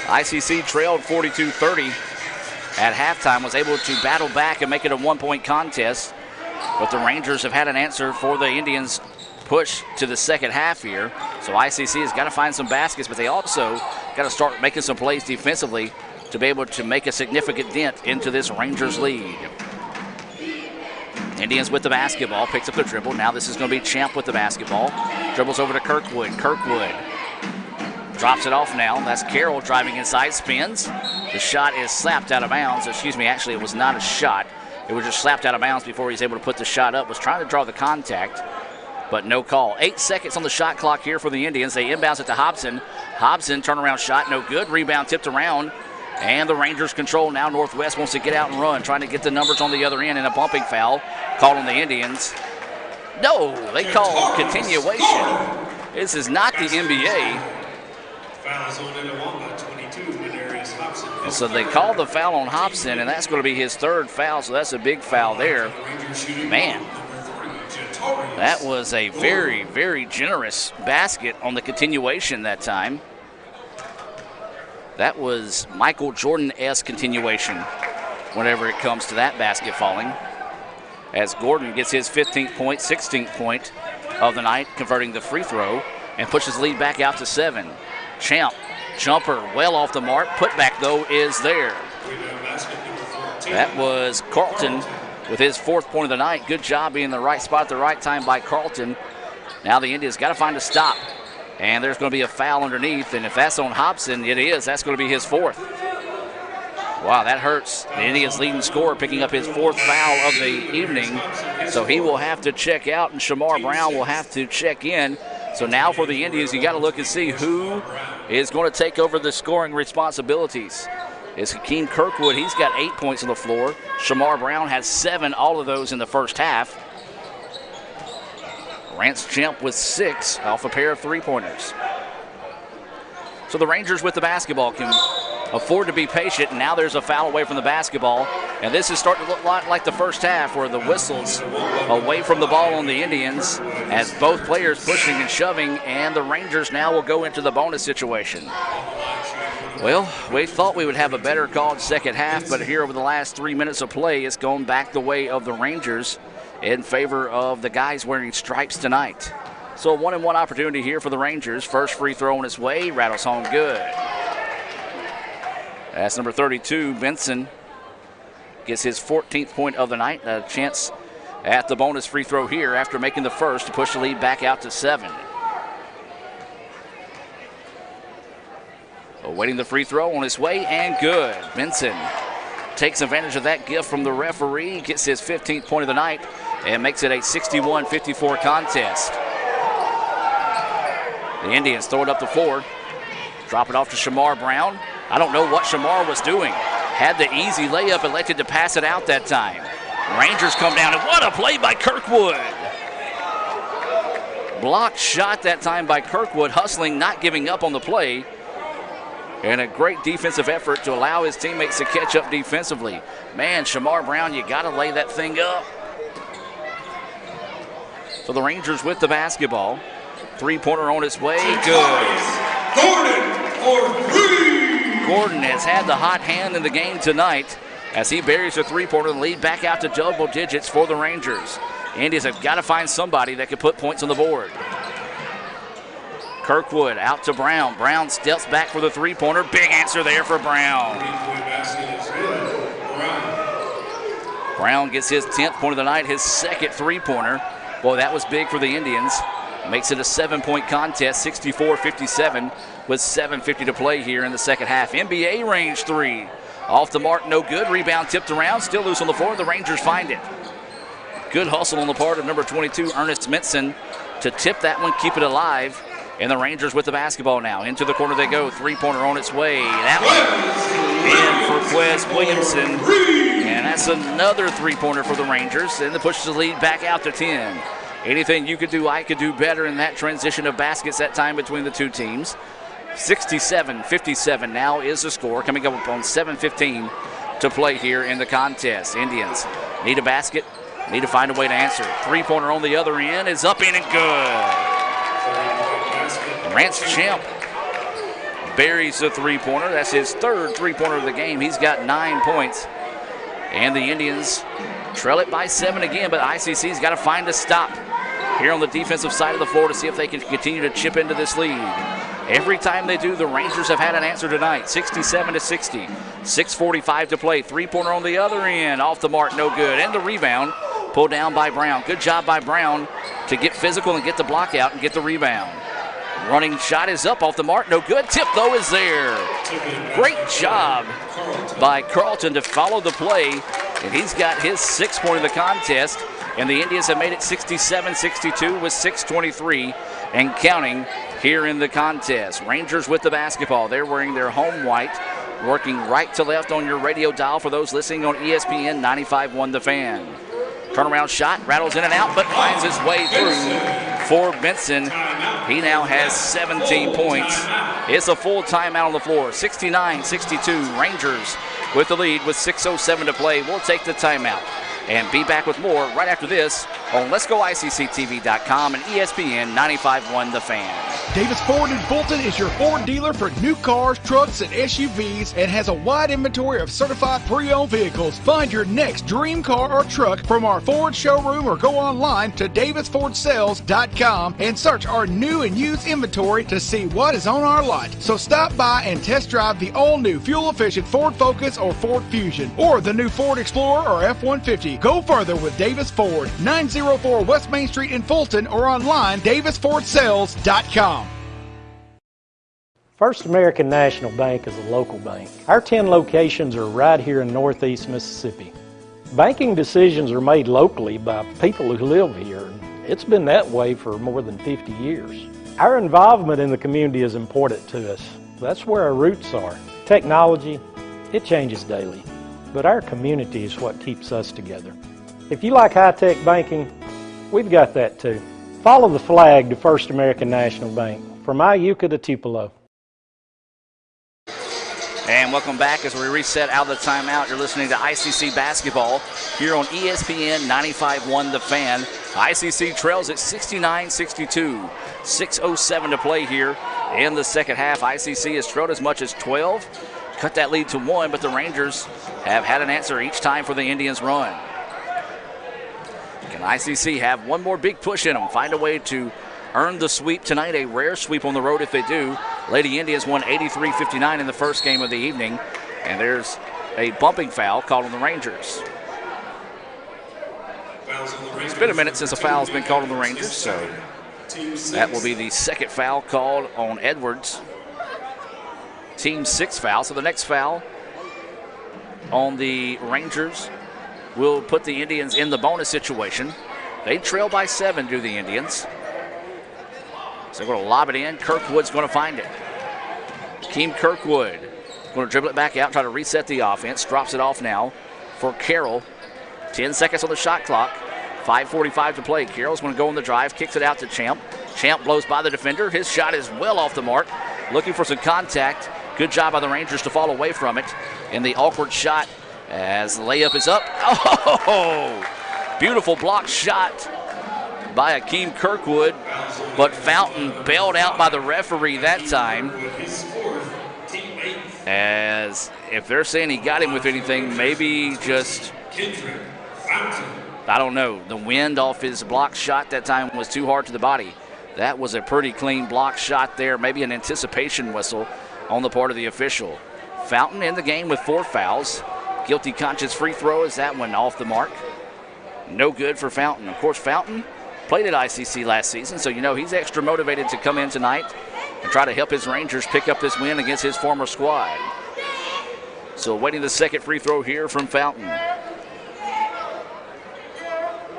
ICC trailed 42-30 at halftime, was able to battle back and make it a one-point contest. But the Rangers have had an answer for the Indians' push to the second half here. So ICC has got to find some baskets, but they also got to start making some plays defensively to be able to make a significant dent into this Rangers lead. Indians with the basketball, picks up the dribble. Now this is going to be Champ with the basketball. Dribbles over to Kirkwood. Kirkwood drops it off now. That's Carroll driving inside, spins. The shot is slapped out of bounds. Excuse me, actually it was not a shot. It was just slapped out of bounds before he's able to put the shot up. Was trying to draw the contact, but no call. 8 seconds on the shot clock here for the Indians. They inbounds it to Hobson. Hobson, turnaround shot, no good. Rebound tipped around. And the Rangers control now. Northwest wants to get out and run, trying to get the numbers on the other end, and a bumping foul called on the Indians. No, they call continuation. This is not the NBA.
Fouls on Itawamba, 22, Darius Hobson.
And so they call the foul on Hobson, and that's going to be his third foul, so that's a big foul there. Man, that was a very, very generous basket on the continuation that time. That was Michael Jordan-esque continuation whenever it comes to that basket falling. As Gordon gets his 15th point, 16th point of the night, converting the free throw, and pushes the lead back out to 7. Champ, jumper well off the mark. Putback, though, is there. That was Carlton with his 4th point of the night. Good job being in the right spot at the right time by Carlton. Now the Indians got to find a stop. And there's going to be a foul underneath, and if that's on Hobson, it is. That's going to be his 4th. Wow, that hurts. The Indians' leading scorer picking up his 4th foul of the evening, so he will have to check out, and Shamar Brown will have to check in. So now for the Indians, you got to look and see who is going to take over the scoring responsibilities. It's Hakeem Kirkwood. He's got 8 points on the floor. Shamar Brown has 7, all of those in the first half. Rance Champ with 6 off a pair of three-pointers. So the Rangers with the basketball can afford to be patient. Now there's a foul away from the basketball. And this is starting to look like the first half where the whistles away from the ball on the Indians as both players pushing and shoving. And the Rangers now will go into the bonus situation. Well, we thought we would have a better called second half, but here over the last 3 minutes of play, it's gone back the way of the Rangers in favor of the guys wearing stripes tonight. So a 1-and-1 opportunity here for the Rangers. First free throw on its way, rattles home good. That's number 32, Benson. Gets his 14th point of the night. A chance at the bonus free throw here after making the first to push the lead back out to 7. Awaiting the free throw on its way, and good. Benson takes advantage of that gift from the referee, gets his 15th point of the night, and makes it a 61-54 contest. The Indians throw it up the floor, drop it off to Shamar Brown. I don't know what Shamar was doing. Had the easy layup, elected to pass it out that time. Rangers come down, and what a play by Kirkwood. Blocked shot that time by Kirkwood, hustling, not giving up on the play. And a great defensive effort to allow his teammates to catch up defensively. Man, Shamar Brown, you got to lay that thing up. So the Rangers with the basketball. Three-pointer on its way. Good. Gordon has had the hot hand in the game tonight as he buries a three-pointer and lead back out to double digits for the Rangers. Indians have got to find somebody that can put points on the board. Kirkwood out to Brown. Brown steps back for the three-pointer. Big answer there for Brown. Brown gets his 10th point of the night, his second three-pointer. Boy, that was big for the Indians. Makes it a 7-point contest, 64-57, with 7:50 to play here in the second half. NBA range three. Off the mark, no good. Rebound tipped around, still loose on the floor. The Rangers find it. Good hustle on the part of number 22, Ernest Minson, to tip that one, keep it alive. And the Rangers with the basketball now. Into the corner they go. Three-pointer on its way. That one in for Quez Williamson. And that's another three-pointer for the Rangers. And it pushes the lead back out to 10. Anything you could do, I could do better in that transition of baskets that time between the two teams. 67-57 now is the score. Coming up on 7:15 to play here in the contest. Indians need a basket, need to find a way to answer. Three-pointer on the other end is up in and good. Rance Champ buries the three-pointer. That's his third three-pointer of the game. He's got 9 points. And the Indians trail it by 7 again, but ICC's got to find a stop here on the defensive side of the floor to see if they can continue to chip into this lead. Every time they do, the Rangers have had an answer tonight. 67-60. 6:45 to play. Three-pointer on the other end. Off the mark, no good. And the rebound pulled down by Brown. Good job by Brown to get physical and get the block out and get the rebound. Running shot is up, off the mark, no good. Tip, though, is there. Great job by Carlton to follow the play, and he's got his 6th point of the contest, and the Indians have made it 67-62 with 6:23 and counting here in the contest. Rangers with the basketball. They're wearing their home white, working right to left on your radio dial for those listening on ESPN 95.1 The Fan. Turnaround shot, rattles in and out, but finds his way through for Benson. He now has 17 points. It's a full timeout on the floor. 69-62. Rangers with the lead with 6:07 to play. We'll take the timeout and be back with more right after this on Let'sGoICCTV.com and ESPN 95.1 The Fan.
Davis Ford in Fulton is your Ford dealer for new cars, trucks, and SUVs and has a wide inventory of certified pre-owned vehicles. Find your next dream car or truck from our Ford showroom or go online to DavisFordSales.com and search our new and used inventory to see what is on our lot. So stop by and test drive the all-new fuel-efficient Ford Focus or Ford Fusion or the new Ford Explorer or F-150. Go further with Davis Ford, 904 West Main Street in Fulton or online, DavisFordSales.com.
First American National Bank is a local bank. Our 10 locations are right here in Northeast Mississippi. Banking decisions are made locally by people who live here. It's been that way for more than 50 years. Our involvement in the community is important to us. That's where our roots are. Technology, it changes daily, but our community is what keeps us together. If you like high-tech banking, we've got that too. Follow the flag to First American National Bank, from Iuka to Tupelo.
And welcome back as we reset out of the timeout. You're listening to ICC basketball here on ESPN 95.1 The Fan. ICC trails at 69-62. 6:07 to play here in the second half. ICC has trailed as much as 12. Cut that lead to 1, but the Rangers have had an answer each time for the Indians' run. Can ICC have one more big push in them? Find a way to earn the sweep tonight, a rare sweep on the road if they do. Lady Indians won 83-59 in the first game of the evening, and there's a bumping foul called on the Rangers. It's been a minute since a foul's been called on the Rangers, so that will be the second foul called on Edwards. Team 6 foul, so the next foul on the Rangers will put the Indians in the bonus situation. They trail by 7 to the Indians. So they're going to lob it in. Kirkwood's going to find it. Keem Kirkwood going to dribble it back out, try to reset the offense. Drops it off now for Carroll. 10 seconds on the shot clock. 5:45 to play. Carroll's going to go on the drive, kicks it out to Champ. Champ blows by the defender. His shot is well off the mark. Looking for some contact. Good job by the Rangers to fall away from it. And the awkward shot as the layup is up. Oh, beautiful block shot by Akeem Kirkwood, but Fountain bailed out by the referee that time. As if they're saying he got him with anything, maybe just, I don't know, the wind off his block shot that time was too hard to the body. That was a pretty clean block shot there, maybe an anticipation whistle on the part of the official. Fountain in the game with 4 fouls. Guilty conscience free throw, is that one off the mark? No good for Fountain. Of course, Fountain played at ICC last season, so you know he's extra motivated to come in tonight and try to help his Rangers pick up this win against his former squad. So waiting the second free throw here from Fountain.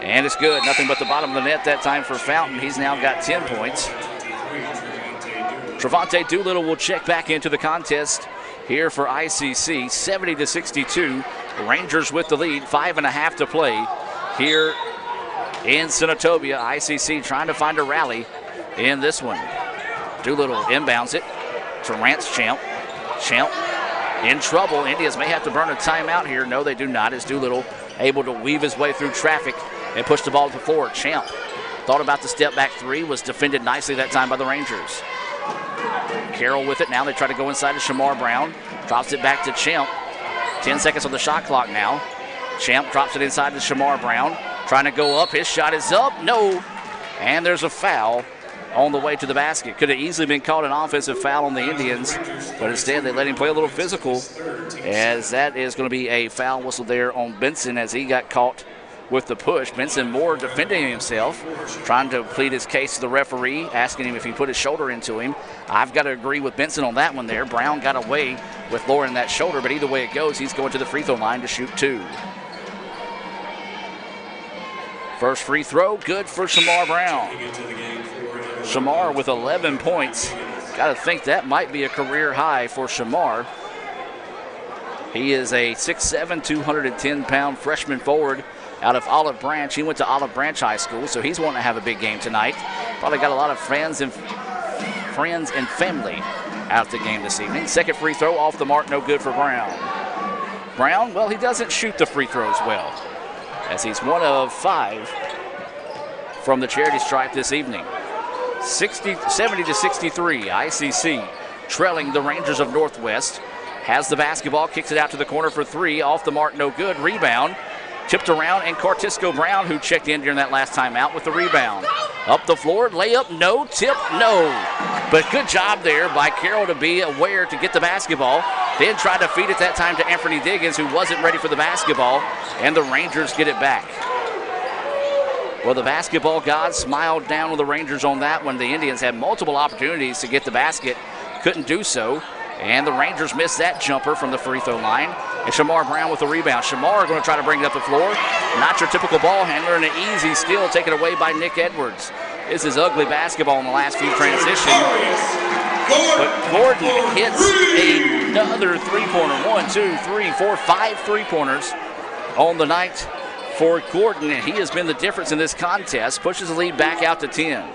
And it's good. Nothing but the bottom of the net that time for Fountain. He's now got 10 points. Trevante Doolittle will check back into the contest here for ICC. 70-62. Rangers with the lead. 5.5 to play here in Senatobia. ICC trying to find a rally in this one. Doolittle inbounds it to Rance Champ. Champ in trouble. Indians may have to burn a timeout here. No, they do not, as Doolittle able to weave his way through traffic and push the ball to the floor. Champ thought about the step back three, was defended nicely that time by the Rangers. Carroll with it now. They try to go inside to Shamar Brown. Drops it back to Champ. 10 seconds on the shot clock now. Champ drops it inside to Shamar Brown. Trying to go up. His shot is up. No. And there's a foul on the way to the basket. Could have easily been called an offensive foul on the Indians, but instead they let him play a little physical, as that is going to be a foul whistle there on Benson as he got caught with the push. Benson Moore defending himself, trying to plead his case to the referee, asking him if he put his shoulder into him. I've got to agree with Benson on that one there. Brown got away with lowering that shoulder, but either way it goes, he's going to the free throw line to shoot 2. First free throw, good for Shamar Brown. Shamar with 11 points. Got to think that might be a career high for Shamar. He is a 6'7", 210-pound freshman forward out of Olive Branch. He went to Olive Branch High School, so he's wanting to have a big game tonight. Probably got a lot of friends and family out at the game this evening. Second free throw off the mark, no good for Brown. Brown, well, he doesn't shoot the free throws well, as he's 1 of 5 from the charity stripe this evening. 70-63, ICC trailing the Rangers of Northwest. Has the basketball, kicks it out to the corner for 3, off the mark, no good. Rebound, tipped around, and Cortisco Brown, who checked in during that last timeout, with the rebound. Up the floor, layup, no, tip, no. But good job there by Carroll to be aware to get the basketball. Then tried to feed it that time to Anthony Diggins, who wasn't ready for the basketball, and the Rangers get it back. Well, the basketball gods smiled down with the Rangers on that one. The Indians had multiple opportunities to get the basket, couldn't do so, and the Rangers missed that jumper from the free throw line. And Shamar Brown with the rebound. Shamar going to try to bring it up the floor. Not your typical ball handler, and an easy steal taken away by Nick Edwards. This is ugly basketball in the last few transitions. But Gordon hits another three-pointer. 1, 2, 3, 4, 5 three-pointers on the night for Gordon, and he has been the difference in this contest. Pushes the lead back out to 10.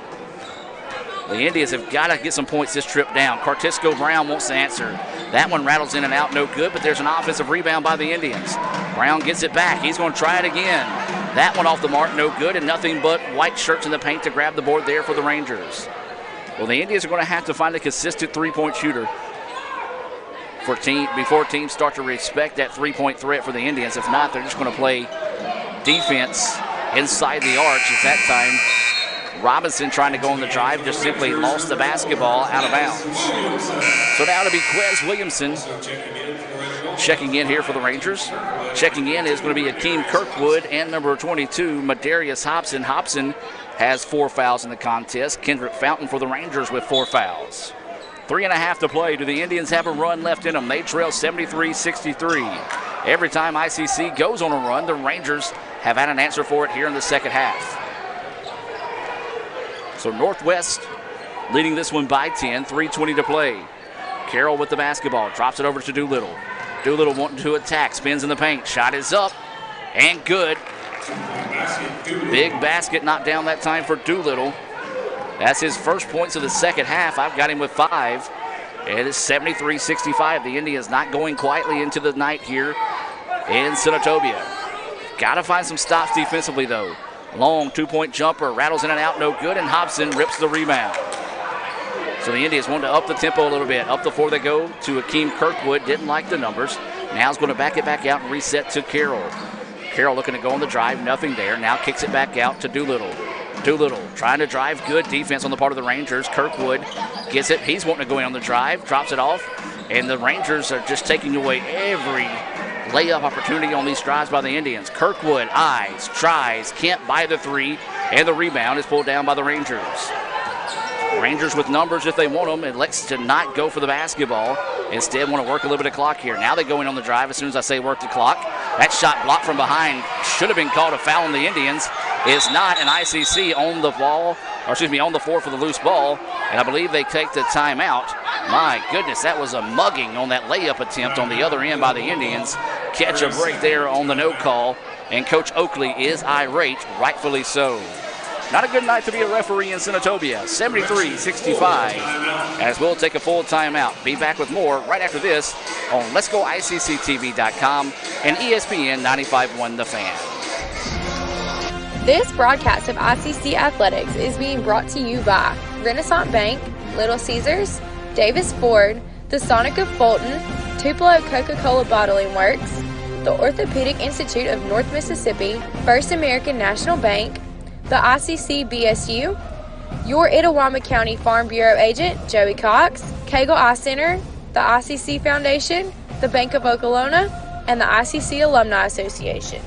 The Indians have got to get some points this trip down. Cortisco Brown wants to answer. That one rattles in and out, no good, but there's an offensive rebound by the Indians. Brown gets it back. He's going to try it again. That one off the mark, no good, and nothing but white shirts in the paint to grab the board there for the Rangers. Well, the Indians are going to have to find a consistent three-point shooter before teams start to respect that three-point threat for the Indians. If not, they're just going to play defense inside the arch. At that time, Robinson trying to go on the drive just simply lost the basketball out of bounds. So now to be Quez Williamson checking in here for the Rangers. Checking in is going to be Akeem Kirkwood and number 22, Madarius Hobson. Hobson has 4 fouls in the contest. Kendrick Fountain for the Rangers with 4 fouls. 3.5 to play. Do the Indians have a run left in them? They trail 73-63. Every time ICC goes on a run, the Rangers have had an answer for it here in the second half. So Northwest leading this one by 10, 3:20 to play. Carroll with the basketball, drops it over to Doolittle. Doolittle wanting to attack, spins in the paint, shot is up, and good. Big basket knocked down that time for Doolittle. That's his first points of the second half. I've got him with 5. It is 73-65. The Indians not going quietly into the night here in Senatobia. Got to find some stops defensively, though. Long two-point jumper, rattles in and out, no good, and Hobson rips the rebound. So the Indians want to up the tempo a little bit. Up the floor they go to Akeem Kirkwood. Didn't like the numbers. Now he's going to back it back out and reset to Carroll. Carroll looking to go on the drive, nothing there. Now kicks it back out to Doolittle. Doolittle trying to drive, good defense on the part of the Rangers. Kirkwood gets it. He's wanting to go in on the drive, drops it off, and the Rangers are just taking away every layup opportunity on these drives by the Indians. Kirkwood eyes, tries, can't buy the 3, and the rebound is pulled down by the Rangers. Rangers with numbers if they want them. Elects to not go for the basketball. Instead, want to work a little bit of clock here. Now they go in on the drive as soon as I say work the clock. That shot blocked from behind. Should have been called a foul on the Indians. Is not, an ICC on the ball on the floor for the loose ball, and I believe they take the timeout. My goodness, that was a mugging on that layup attempt on the other end by the Indians. Catch a break there on the no call, and Coach Oakley is irate, rightfully so. Not a good night to be a referee in Senatobia. 73-65, as we'll take a full timeout. Be back with more right after this on Let'sGoICCTV.com and ESPN 95.1 The Fan.
This broadcast of ICC Athletics is being brought to you by Renaissance Bank, Little Caesars, Davis Ford, the Sonic of Fulton, Tupelo Coca-Cola Bottling Works, the Orthopedic Institute of North Mississippi, First American National Bank, the ICC BSU, your Itawamba County Farm Bureau agent, Joey Cox, Cagle Eye Center, the ICC Foundation, the Bank of Okolona, and the ICC Alumni Association.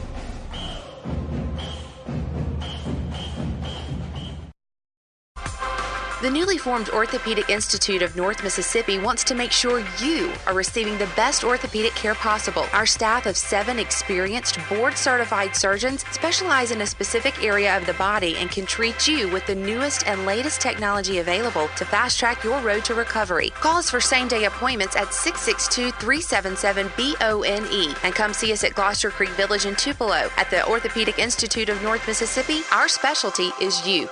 The newly formed Orthopedic Institute of North Mississippi wants to make sure you are receiving the best orthopedic care possible. Our staff of 7 experienced, board-certified surgeons specialize in a specific area of the body and can treat you with the newest and latest technology available to fast-track your road to recovery. Call us for same-day appointments at 662-377-BONE and come see us at Gloucester Creek Village in Tupelo. At the Orthopedic Institute of North Mississippi, our specialty is you.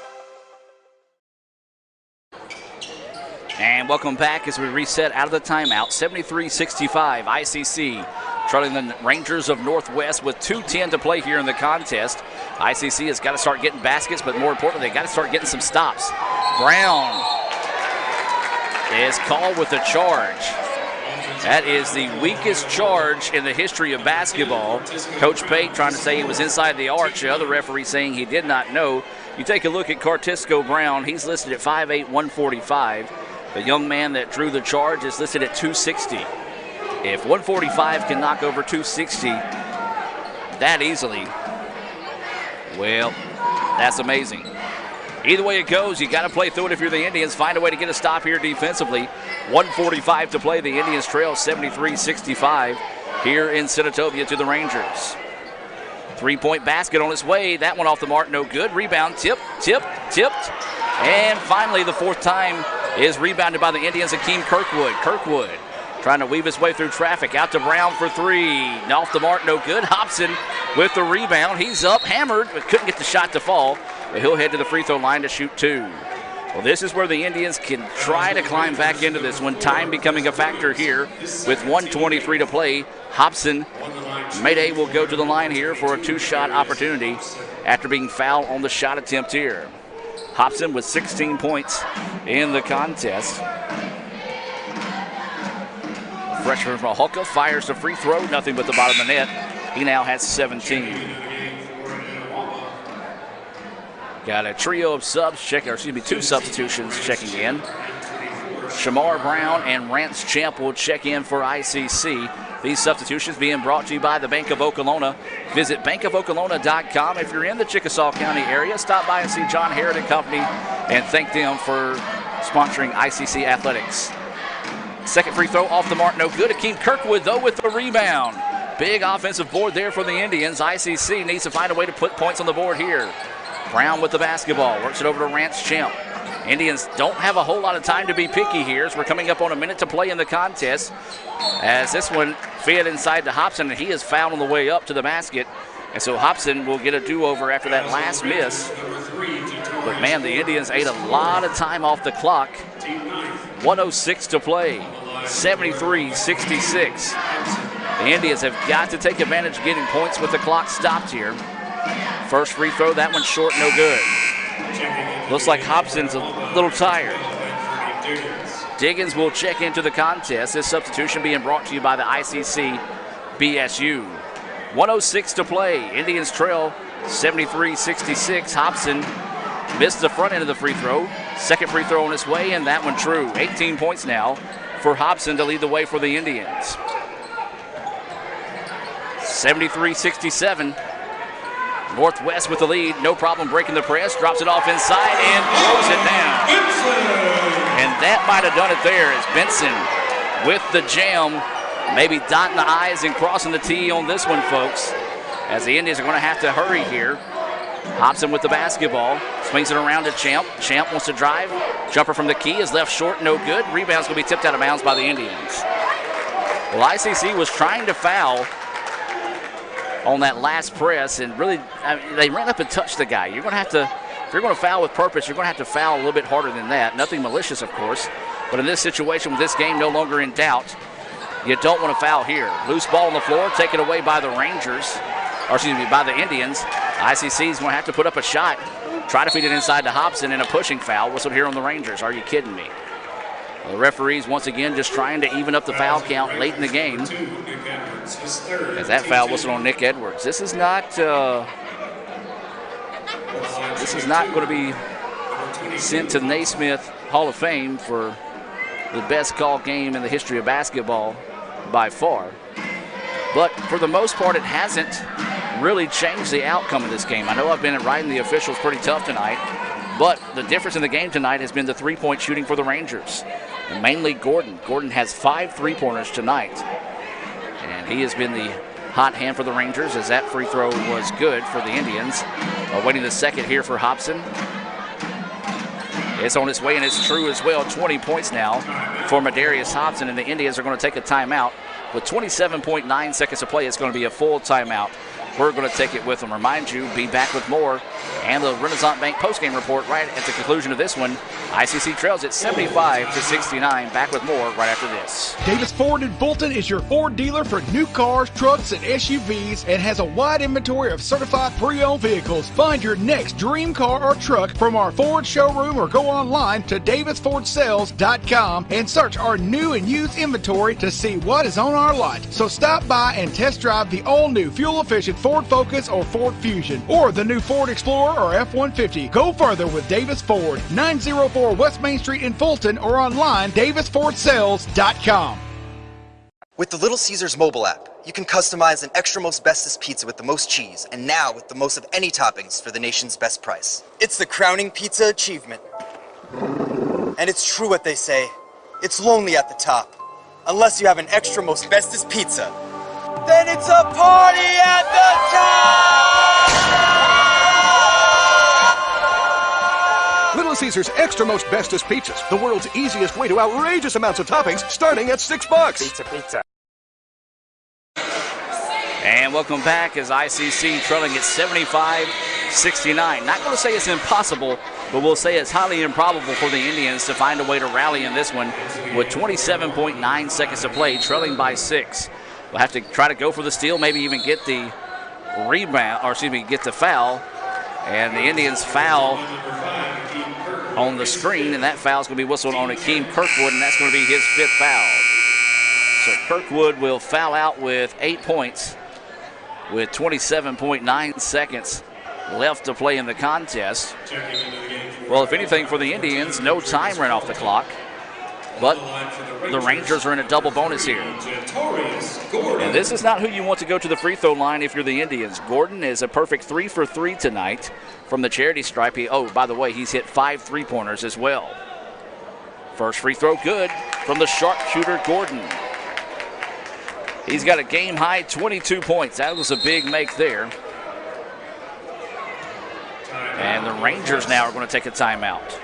And welcome back as we reset out of the timeout. 73-65, ICC trailing the Rangers of Northwest with 2:10 to play here in the contest. ICC has got to start getting baskets, but more importantly, they got to start getting some stops. Brown is called with a charge. That is the weakest charge in the history of basketball. Coach Pate trying to say he was inside the arch. The other referee saying he did not know. You take a look at Cartisco Brown. He's listed at 5'8", 145. The young man that drew the charge is listed at 260. If 145 can knock over 260 that easily, well, that's amazing. Either way it goes, you got to play through it if you're the Indians. Find a way to get a stop here defensively. 1:45 to play. The Indians trail 73-65 here in Senatobia to the Rangers. Three-point basket on its way. That one off the mark, no good. Rebound, tipped. And finally, the fourth time is rebounded by the Indians, Akeem Kirkwood. Kirkwood trying to weave his way through traffic. Out to Brown for three. Off the mark, no good. Hobson with the rebound. He's up, hammered, but couldn't get the shot to fall. But he'll head to the free throw line to shoot 2. Well, this is where the Indians can try to climb back into this one. Time becoming a factor here with 1:23 to play. Hobson, Mayday, will go to the line here for a 2-shot opportunity after being fouled on the shot attempt here. Hobson with 16 points in the contest. Freshman from Hulka fires the free throw, nothing but the bottom of the net. He now has 17. Got a trio of subs two substitutions checking in. Shamar Brown and Rance Champ will check in for ICC. These substitutions being brought to you by the Bank of Okolona. Visit bankofokolona.com. If you're in the Chickasaw County area, stop by and see John Harrod and Company and thank them for sponsoring ICC Athletics. Second free throw off the mark, no good. Akeem Kirkwood, though, with the rebound. Big offensive board there for the Indians. ICC needs to find a way to put points on the board here. Brown with the basketball, works it over to Rance Champ. Indians don't have a whole lot of time to be picky here as we're coming up on a minute to play in the contest. As this one fed inside to Hobson, and he is fouled on the way up to the basket. And so Hobson will get a do-over after that last miss. But, man, the Indians ate a lot of time off the clock. 1:06 to play, 73-66. The Indians have got to take advantage of getting points with the clock stopped here. First free throw, that one's short, no good. Looks like Hobson's a little tired. Diggins will check into the contest. This substitution being brought to you by the ICC BSU. 1:06 to play. Indians trail 73-66. Hobson missed the front end of the free throw. Second free throw on its way, and that one true. 18 points now for Hobson to lead the way for the Indians. 73-67. Northwest with the lead. No problem breaking the press. Drops it off inside and throws it down. And that might have done it there as Benson with the jam. Maybe dotting the I's and crossing the T on this one, folks. As the Indians are going to have to hurry here. Hobson with the basketball. Swings it around to Champ. Champ wants to drive. Jumper from the key is left short, no good. Rebound's going to be tipped out of bounds by the Indians. Well, ICC was trying to foul on that last press, and really, they ran up and touched the guy. You're going to have to, if you're going to foul with purpose, you're going to have to foul a little bit harder than that. Nothing malicious, of course, but in this situation with this game no longer in doubt, you don't want to foul here. Loose ball on the floor, taken away by the Rangers, or excuse me, by the Indians. ICC is going to have to put up a shot, try to feed it inside to Hobson, and a pushing foul whistled here on the Rangers. Are you kidding me? Well, the referees once again just trying to even up the foul count late in the game. As that foul whistled on Nick Edwards. This is not going to be sent to the Naismith Hall of Fame for the best call game in the history of basketball by far. But for the most part, it hasn't really changed the outcome of this game. I know I've been riding the officials pretty tough tonight, but the difference in the game tonight has been the three-point shooting for the Rangers, and mainly Gordon. Gordon has 5 three-pointers tonight, and he has been the hot hand for the Rangers, as that free throw was good for the Indians. Waiting the second here for Hobson. It's on its way, and it's true as well. 20 points now for Madarius Hobson, and the Indians are going to take a timeout. With 27.9 seconds to play, it's going to be a full timeout. We're going to take it with them. Remind you, be back with more and the Renaissance Bank postgame report right at the conclusion of this one. ICC trails at 75-69. Back with more right after this.
Davis Ford in Fulton is your Ford dealer for new cars, trucks, and SUVs, and has a wide inventory of certified pre-owned vehicles. Find your next dream car or truck from our Ford showroom or go online to davisfordsales.com and search our new and used inventory to see what is on our lot. So stop by and test drive the all-new fuel-efficient Ford Focus or Ford Fusion, or the new Ford Explorer or F-150. Go further with Davis Ford, 904 West Main Street in Fulton, or online, davisfordsales.com.
With the Little Caesars mobile app, you can customize an extra most bestest pizza with the most cheese, and now with the most of any toppings for the nation's best price. It's the crowning pizza achievement. And it's true what they say, it's lonely at the top. Unless you have an extra most bestest pizza, then it's a party at the top!
Little Caesars Extra Most Bestest Pizzas, the world's easiest way to outrageous amounts of toppings, starting at $6. Pizza.
And welcome back as ICC trailing at 75-69. Not going to say it's impossible, but we'll say it's highly improbable for the Indians to find a way to rally in this one with 27.9 seconds to play, trailing by 6. We'll have to try to go for the steal, maybe even get the rebound, or excuse me, get the foul. And the Indians foul on the screen, and that foul is going to be whistled on Akeem Kirkwood, and that's going to be his 5th foul. So Kirkwood will foul out with 8 points with 27.9 seconds left to play in the contest. Well, if anything for the Indians, no time ran off the clock. But the Rangers are in a double bonus here. And this is not who you want to go to the free throw line if you're the Indians. Gordon is a perfect 3 for 3 tonight from the charity stripe. Oh, by the way, he's hit 5 three-pointers as well. First free throw good from the sharpshooter Gordon. He's got a game-high 22 points. That was a big make there. And the Rangers now are going to take a timeout.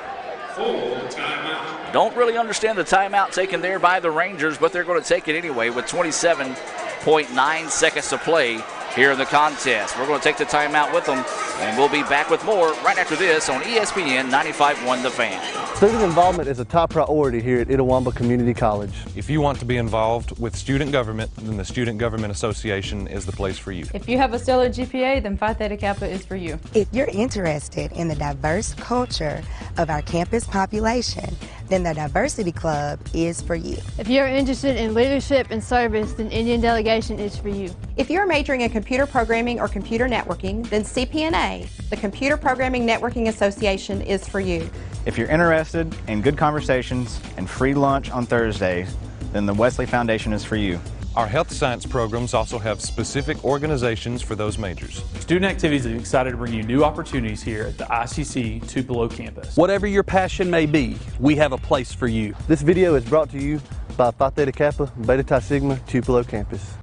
Full timeout.
Don't really understand the timeout taken there by the Rangers, but they're going to take it anyway with 27.9 seconds to play here in the contest. We're going to take the timeout with them, and we'll be back with more right after this on ESPN 95.1 The Fan.
Student involvement is a top priority here at Itawamba Community College.
If you want to be involved with student government, then the Student Government Association is the place for you.
If you have a stellar GPA, then Phi Theta Kappa is for you.
If you're interested in the diverse culture of our campus population, then the Diversity Club is for you.
If you're interested in leadership and service, then Indian Delegation is for you.
If you're majoring in computer programming or computer networking, then CPNA, the Computer Programming Networking Association, is for you.
If you're interested in good conversations and free lunch on Thursdays, then the Wesley Foundation is for you.
Our health science programs also have specific organizations for those majors.
Student Activities is excited to bring you new opportunities here at the ICC Tupelo campus.
Whatever your passion may be, we have a place for you.
This video is brought to you by Phi Theta Kappa, Beta Chi Sigma, Tupelo campus.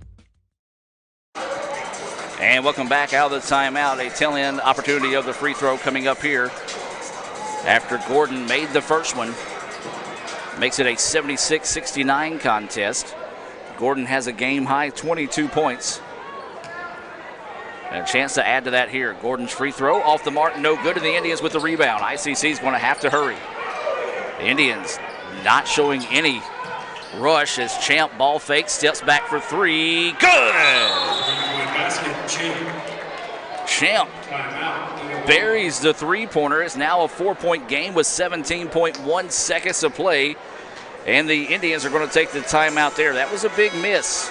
And welcome back out of the timeout. A tail-end opportunity of the free throw coming up here after Gordon made the first one. Makes it a 76-69 contest. Gordon has a game-high 22 points. And a chance to add to that here. Gordon's free throw off the mark, no good, to the Indians with the rebound. ICC's going to have to hurry. The Indians not showing any rush as Champ ball fake, steps back for three. Good! Champ buries the three-pointer. It's now a 4-point game with 17.1 seconds to play. And the Indians are going to take the timeout there. That was a big miss.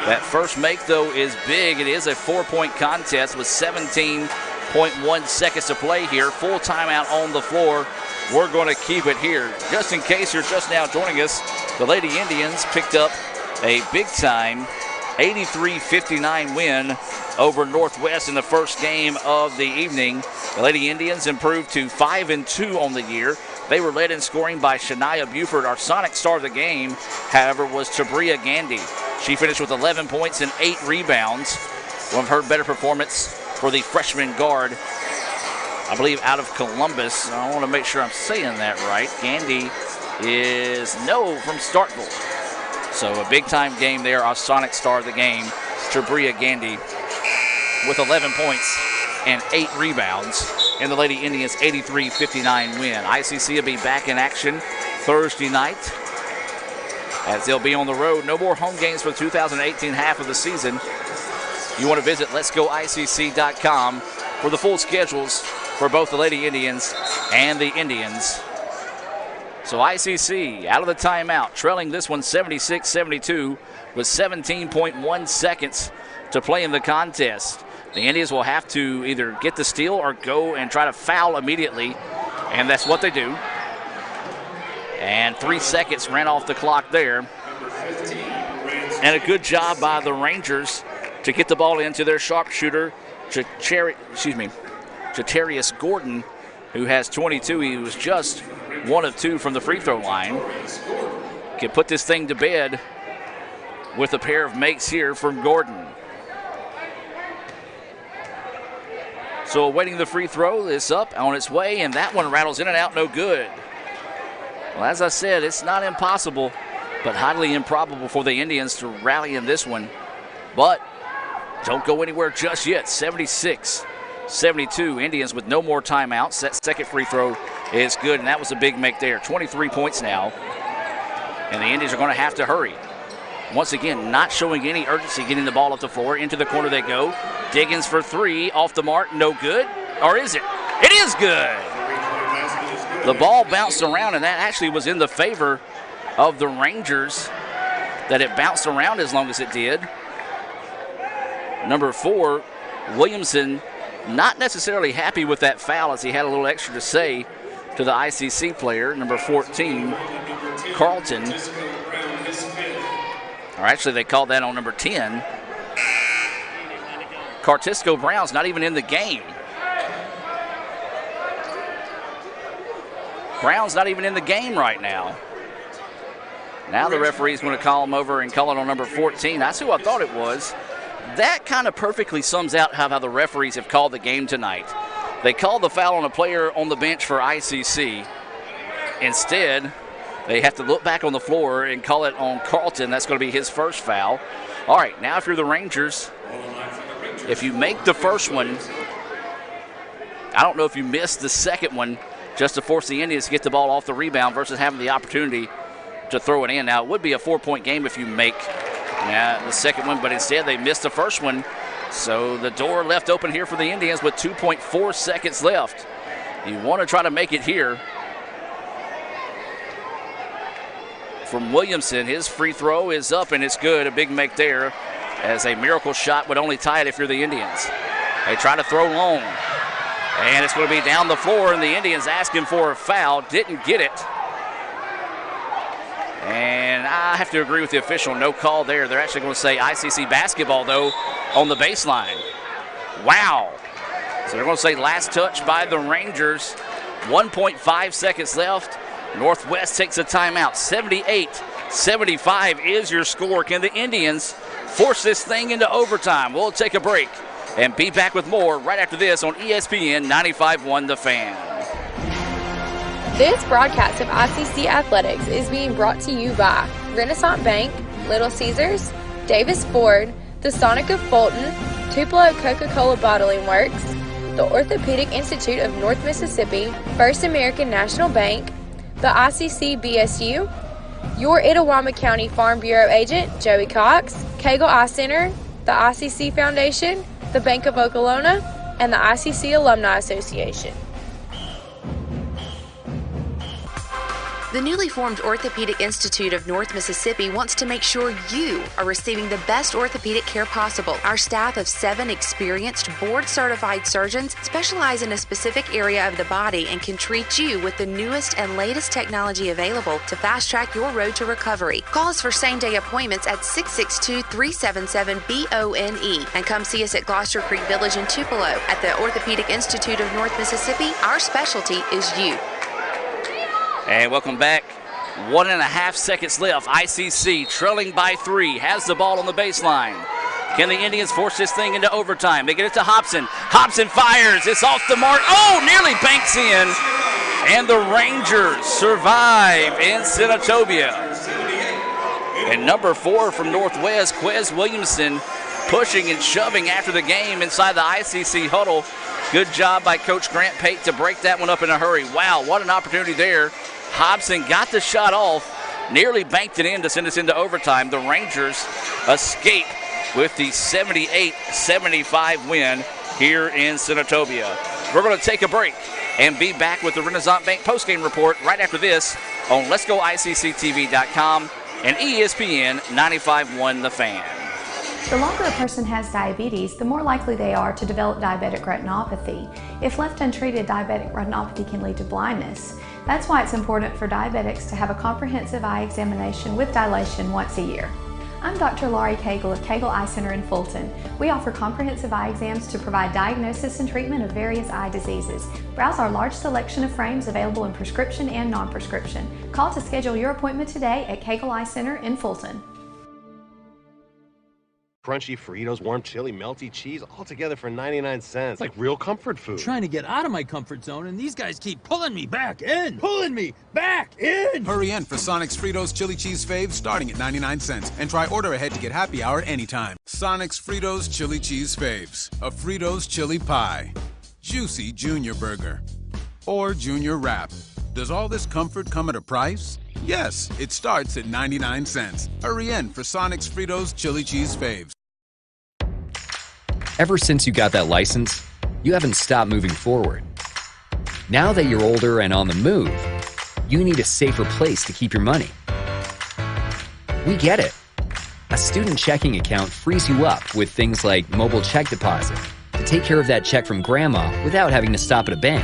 That first make, though, is big. It is a 4-point contest with 17.1 seconds to play here. Full timeout on the floor. We're going to keep it here. Just in case you're just now joining us, the Lady Indians picked up a big-time 83-59 win over Northwest in the first game of the evening. The Lady Indians improved to 5-2 on the year. They were led in scoring by Shania Buford. Our Sonic star of the game, however, was Tabria Gandy. She finished with 11 points and 8 rebounds. One of her better performance for the freshman guard, I believe, out of Columbus. I want to make sure I'm saying that right. Gandy is from Starkville. So a big-time game there. Our Sonic star of the game, Tabria Gandy, with 11 points and 8 rebounds in the Lady Indians' 83-59 win. ICC will be back in action Thursday night as they'll be on the road. No more home games for the 2018 half of the season. You want to visit letsgoicc.com for the full schedules for both the Lady Indians and the Indians. So ICC out of the timeout, trailing this one 76-72 with 17.1 seconds to play in the contest. The Indians will have to either get the steal or go and try to foul immediately, and that's what they do. And 3 seconds ran off the clock there. And a good job by the Rangers to get the ball into their sharpshooter, Jatarius Gordon, who has 22. He was just 1 of 2 from the free throw line. Can put this thing to bed with a pair of makes here from Gordon. So awaiting the free throw, it's up on its way, and that one rattles in and out, no good. Well, as I said, it's not impossible, but highly improbable for the Indians to rally in this one. But don't go anywhere just yet. 76-72, Indians with no more timeouts. That second free throw is good, and that was a big make there. 23 points now, and the Indians are going to have to hurry. Once again, not showing any urgency getting the ball up the floor. Into the corner they go. Diggins for 3, off the mark, no good. Or is it? It is good. The ball bounced around, and that actually was in the favor of the Rangers, that it bounced around as long as it did. Number 4, Williamson, not necessarily happy with that foul, as he had a little extra to say to the ICC player. Number 14, Carlton. Or actually, they called that on number 10. Cartisco Brown's not even in the game. Brown's not even in the game right now. Now the referee's going to call him over and call it on number 14. That's who I thought it was. That kind of perfectly sums out how the referees have called the game tonight. They called the foul on a player on the bench for ICC. Instead, they have to look back on the floor and call it on Carlton. That's going to be his first foul. All right, now if you're the Rangers, if you make the first one, I don't know if you missed the second one just to force the Indians to get the ball off the rebound versus having the opportunity to throw it in. Now, it would be a 4-point game if you make the second one, but instead they missed the first one. So the door left open here for the Indians with 2.4 seconds left. You want to try to make it here. From Williamson, his free throw is up and it's good. A big make there, as a miracle shot would only tie it if you're the Indians. They try to throw long, and it's going to be down the floor, and the Indians asking for a foul. Didn't get it. And I have to agree with the official. No call there. They're actually going to say ICC basketball, though, on the baseline. Wow. So they're going to say last touch by the Rangers. 1.5 seconds left. Northwest takes a timeout. 78-75 is your score. Can the Indians force this thing into overtime? We'll take a break and be back with more right after this on ESPN 95.1 The Fan.
This broadcast of ICC Athletics is being brought to you by Renaissance Bank, Little Caesars, Davis Ford, the Sonic of Fulton, Tupelo Coca-Cola Bottling Works, the Orthopedic Institute of North Mississippi, First American National Bank, the ICC BSU, your Itawamba County Farm Bureau agent, Joey Cox, Cagle Eye Center, the ICC Foundation, the Bank of Okolona, and the ICC Alumni Association.
The newly formed Orthopedic Institute of North Mississippi wants to make sure you are receiving the best orthopedic care possible. Our staff of 7 experienced, board-certified surgeons specialize in a specific area of the body and can treat you with the newest and latest technology available to fast-track your road to recovery. Call us for same-day appointments at 662-377-BONE and come see us at Gloucester Creek Village in Tupelo. At the Orthopedic Institute of North Mississippi, our specialty is you.
And welcome back. 1.5 seconds left. ICC trailing by 3. Has the ball on the baseline. Can the Indians force this thing into overtime? They get it to Hobson. Hobson fires. It's off the mark. Oh, nearly banks in. And the Rangers survive in Senatobia. And number 4 from Northwest, Quez Williamson, pushing and shoving after the game inside the ICC huddle. Good job by Coach Grant Pate to break that one up in a hurry. Wow, what an opportunity there. Hobson got the shot off, nearly banked it in to send us into overtime. The Rangers escape with the 78-75 win here in Senatobia. We're going to take a break and be back with the Renaissance Bank postgame report right after this on Let'sGoICCTV.com and ESPN 95.1 The Fan.
The longer a person has diabetes, the more likely they are to develop diabetic retinopathy. If left untreated, diabetic retinopathy can lead to blindness. That's why it's important for diabetics to have a comprehensive eye examination with dilation once a year. I'm Dr. Laurie Cagle of Cagle Eye Center in Fulton. We offer comprehensive eye exams to provide diagnosis and treatment of various eye diseases. Browse our large selection of frames available in prescription and non-prescription. Call to schedule your appointment today at Cagle Eye Center in Fulton.
Crunchy Fritos, warm chili, melty cheese, all together for 99 cents. Like real comfort food.
I'm trying to get out of my comfort zone, and these guys keep pulling me back in. Pulling me back in!
Hurry in for Sonic's Fritos Chili Cheese Faves starting at 99 cents. And try order ahead to get happy hour anytime. Sonic's Fritos Chili Cheese Faves. A Fritos chili pie. Juicy Junior Burger. Or Junior Wrap. Does all this comfort come at a price? Yes, it starts at 99 cents. Hurry in for Sonic's Fritos Chili Cheese Faves.
Ever since you got that license, you haven't stopped moving forward. Now that you're older and on the move, you need a safer place to keep your money. We get it. A student checking account frees you up with things like mobile check deposit to take care of that check from grandma without having to stop at a bank.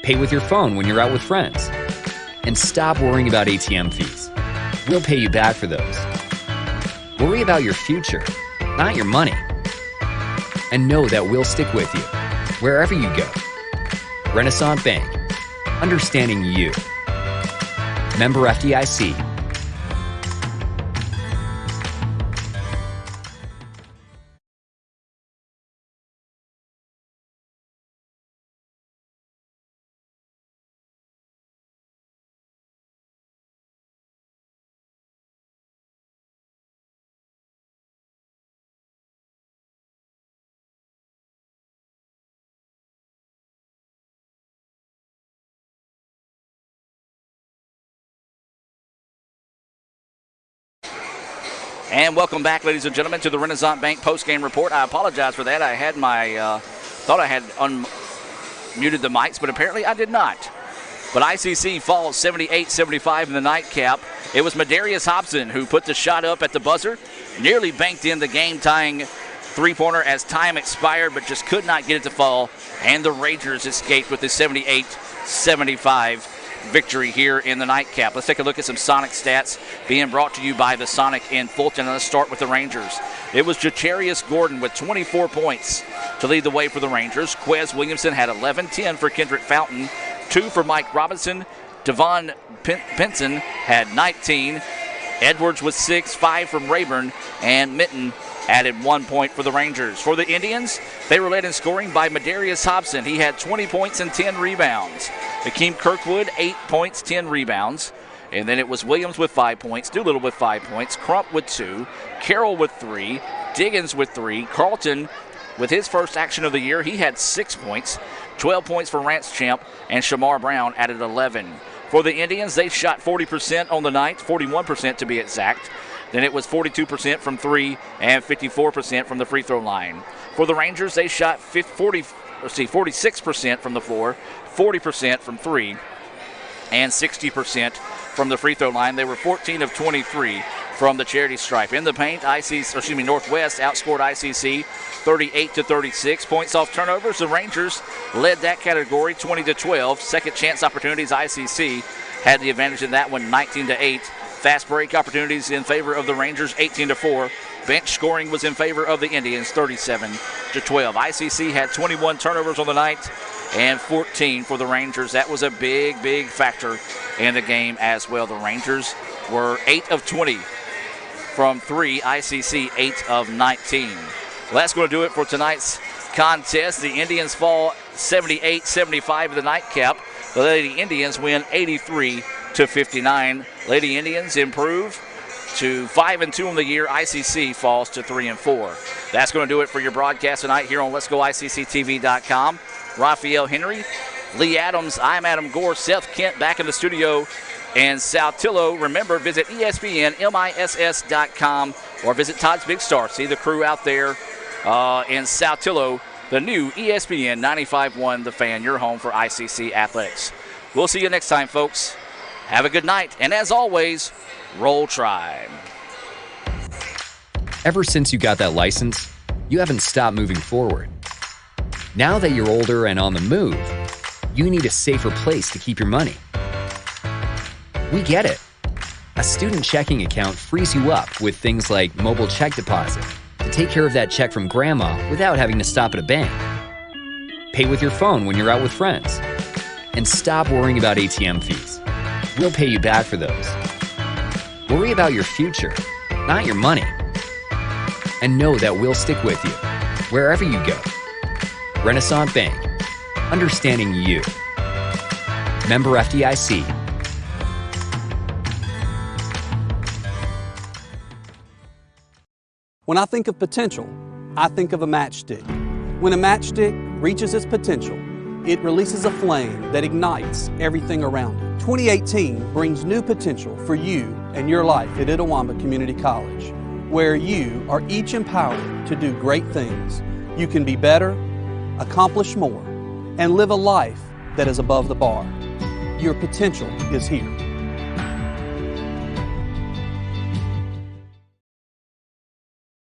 Pay with your phone when you're out with friends. And stop worrying about ATM fees. We'll pay you back for those. Worry about your future, not your money. And know that we'll stick with you, wherever you go. Renaissance Bank. Understanding you. Member FDIC.
And welcome back, ladies and gentlemen, to the Renaissance Bank postgame report. I apologize for that. I had my, thought I had unmuted the mics, but apparently I did not. But ICC falls 78-75 in the nightcap. It was Madarius Hobson who put the shot up at the buzzer, nearly banked in the game-tying three-pointer as time expired, but just could not get it to fall. And the Rangers escaped with the 78-75 victory here in the nightcap. Let's take a look at some Sonic stats being brought to you by the Sonic in Fulton. Let's start with the Rangers. It was Jacharius Gordon with 24 points to lead the way for the Rangers. Quez Williamson had 11, 10 for Kendrick Fountain, 2 for Mike Robinson. Devon Pinson had 19. Edwards with 6, 5 from Rayburn, and Mitten added 1 point for the Rangers. For the Indians, they were led in scoring by Madarius Hobson. He had 20 points and 10 rebounds. Akeem Kirkwood, 8 points, 10 rebounds. And then it was Williams with 5 points, Doolittle with 5 points, Crump with 2, Carroll with 3, Diggins with 3, Carlton with his first action of the year, he had 6 points, 12 points for Rance Champ, and Shamar Brown added 11. For the Indians, they shot 40% on the night, 41% to be exact. Then it was 42% from 3 and 54% from the free throw line. For the Rangers, they shot 46% from the floor, 40% from 3, and 60% from the free throw line. They were 14 of 23 from the charity stripe. In the paint, Northwest outscored ICC 38-36. Points off turnovers, the Rangers led that category 20-12. Second chance opportunities, ICC had the advantage in that one, 19-8. Fast break opportunities in favor of the Rangers, 18-4. Bench scoring was in favor of the Indians, 37-12. ICC had 21 turnovers on the night and 14 for the Rangers. That was a big, big factor in the game as well. The Rangers were 8 of 20 from 3, ICC 8 of 19. Well, that's going to do it for tonight's contest. The Indians fall 78-75 in the nightcap. The Lady Indians win 83-59. Lady Indians improve to 5-2 on the year. ICC falls to 3-4. That's going to do it for your broadcast tonight here on Let'sGoICCTV.com. Raphael Henry, Lee Adams, I'm Adam Gore, Seth Kent back in the studio in Saltillo. Remember, visit ESPNMISS.com or visit Todd's Big Star. See the crew out there in Saltillo. The new ESPN 95.1 The Fan, your home for ICC athletics. We'll see you next time, folks. Have a good night, and as always, Roll Tribe.
Ever since you got that license, you haven't stopped moving forward. Now that you're older and on the move, you need a safer place to keep your money. We get it. A student checking account frees you up with things like mobile check deposit to take care of that check from grandma without having to stop at a bank. Pay with your phone when you're out with friends. And stop worrying about ATM fees. We'll pay you back for those. Worry about your future, not your money. And know that we'll stick with you wherever you go. Renaissance Bank, understanding you. Member FDIC.
When I think of potential, I think of a matchstick. When a matchstick reaches its potential, it releases a flame that ignites everything around it. 2018 brings new potential for you and your life at Itawamba Community College, where you are each empowered to do great things. You can be better, accomplish more, and live a life that is above the bar. Your potential is here.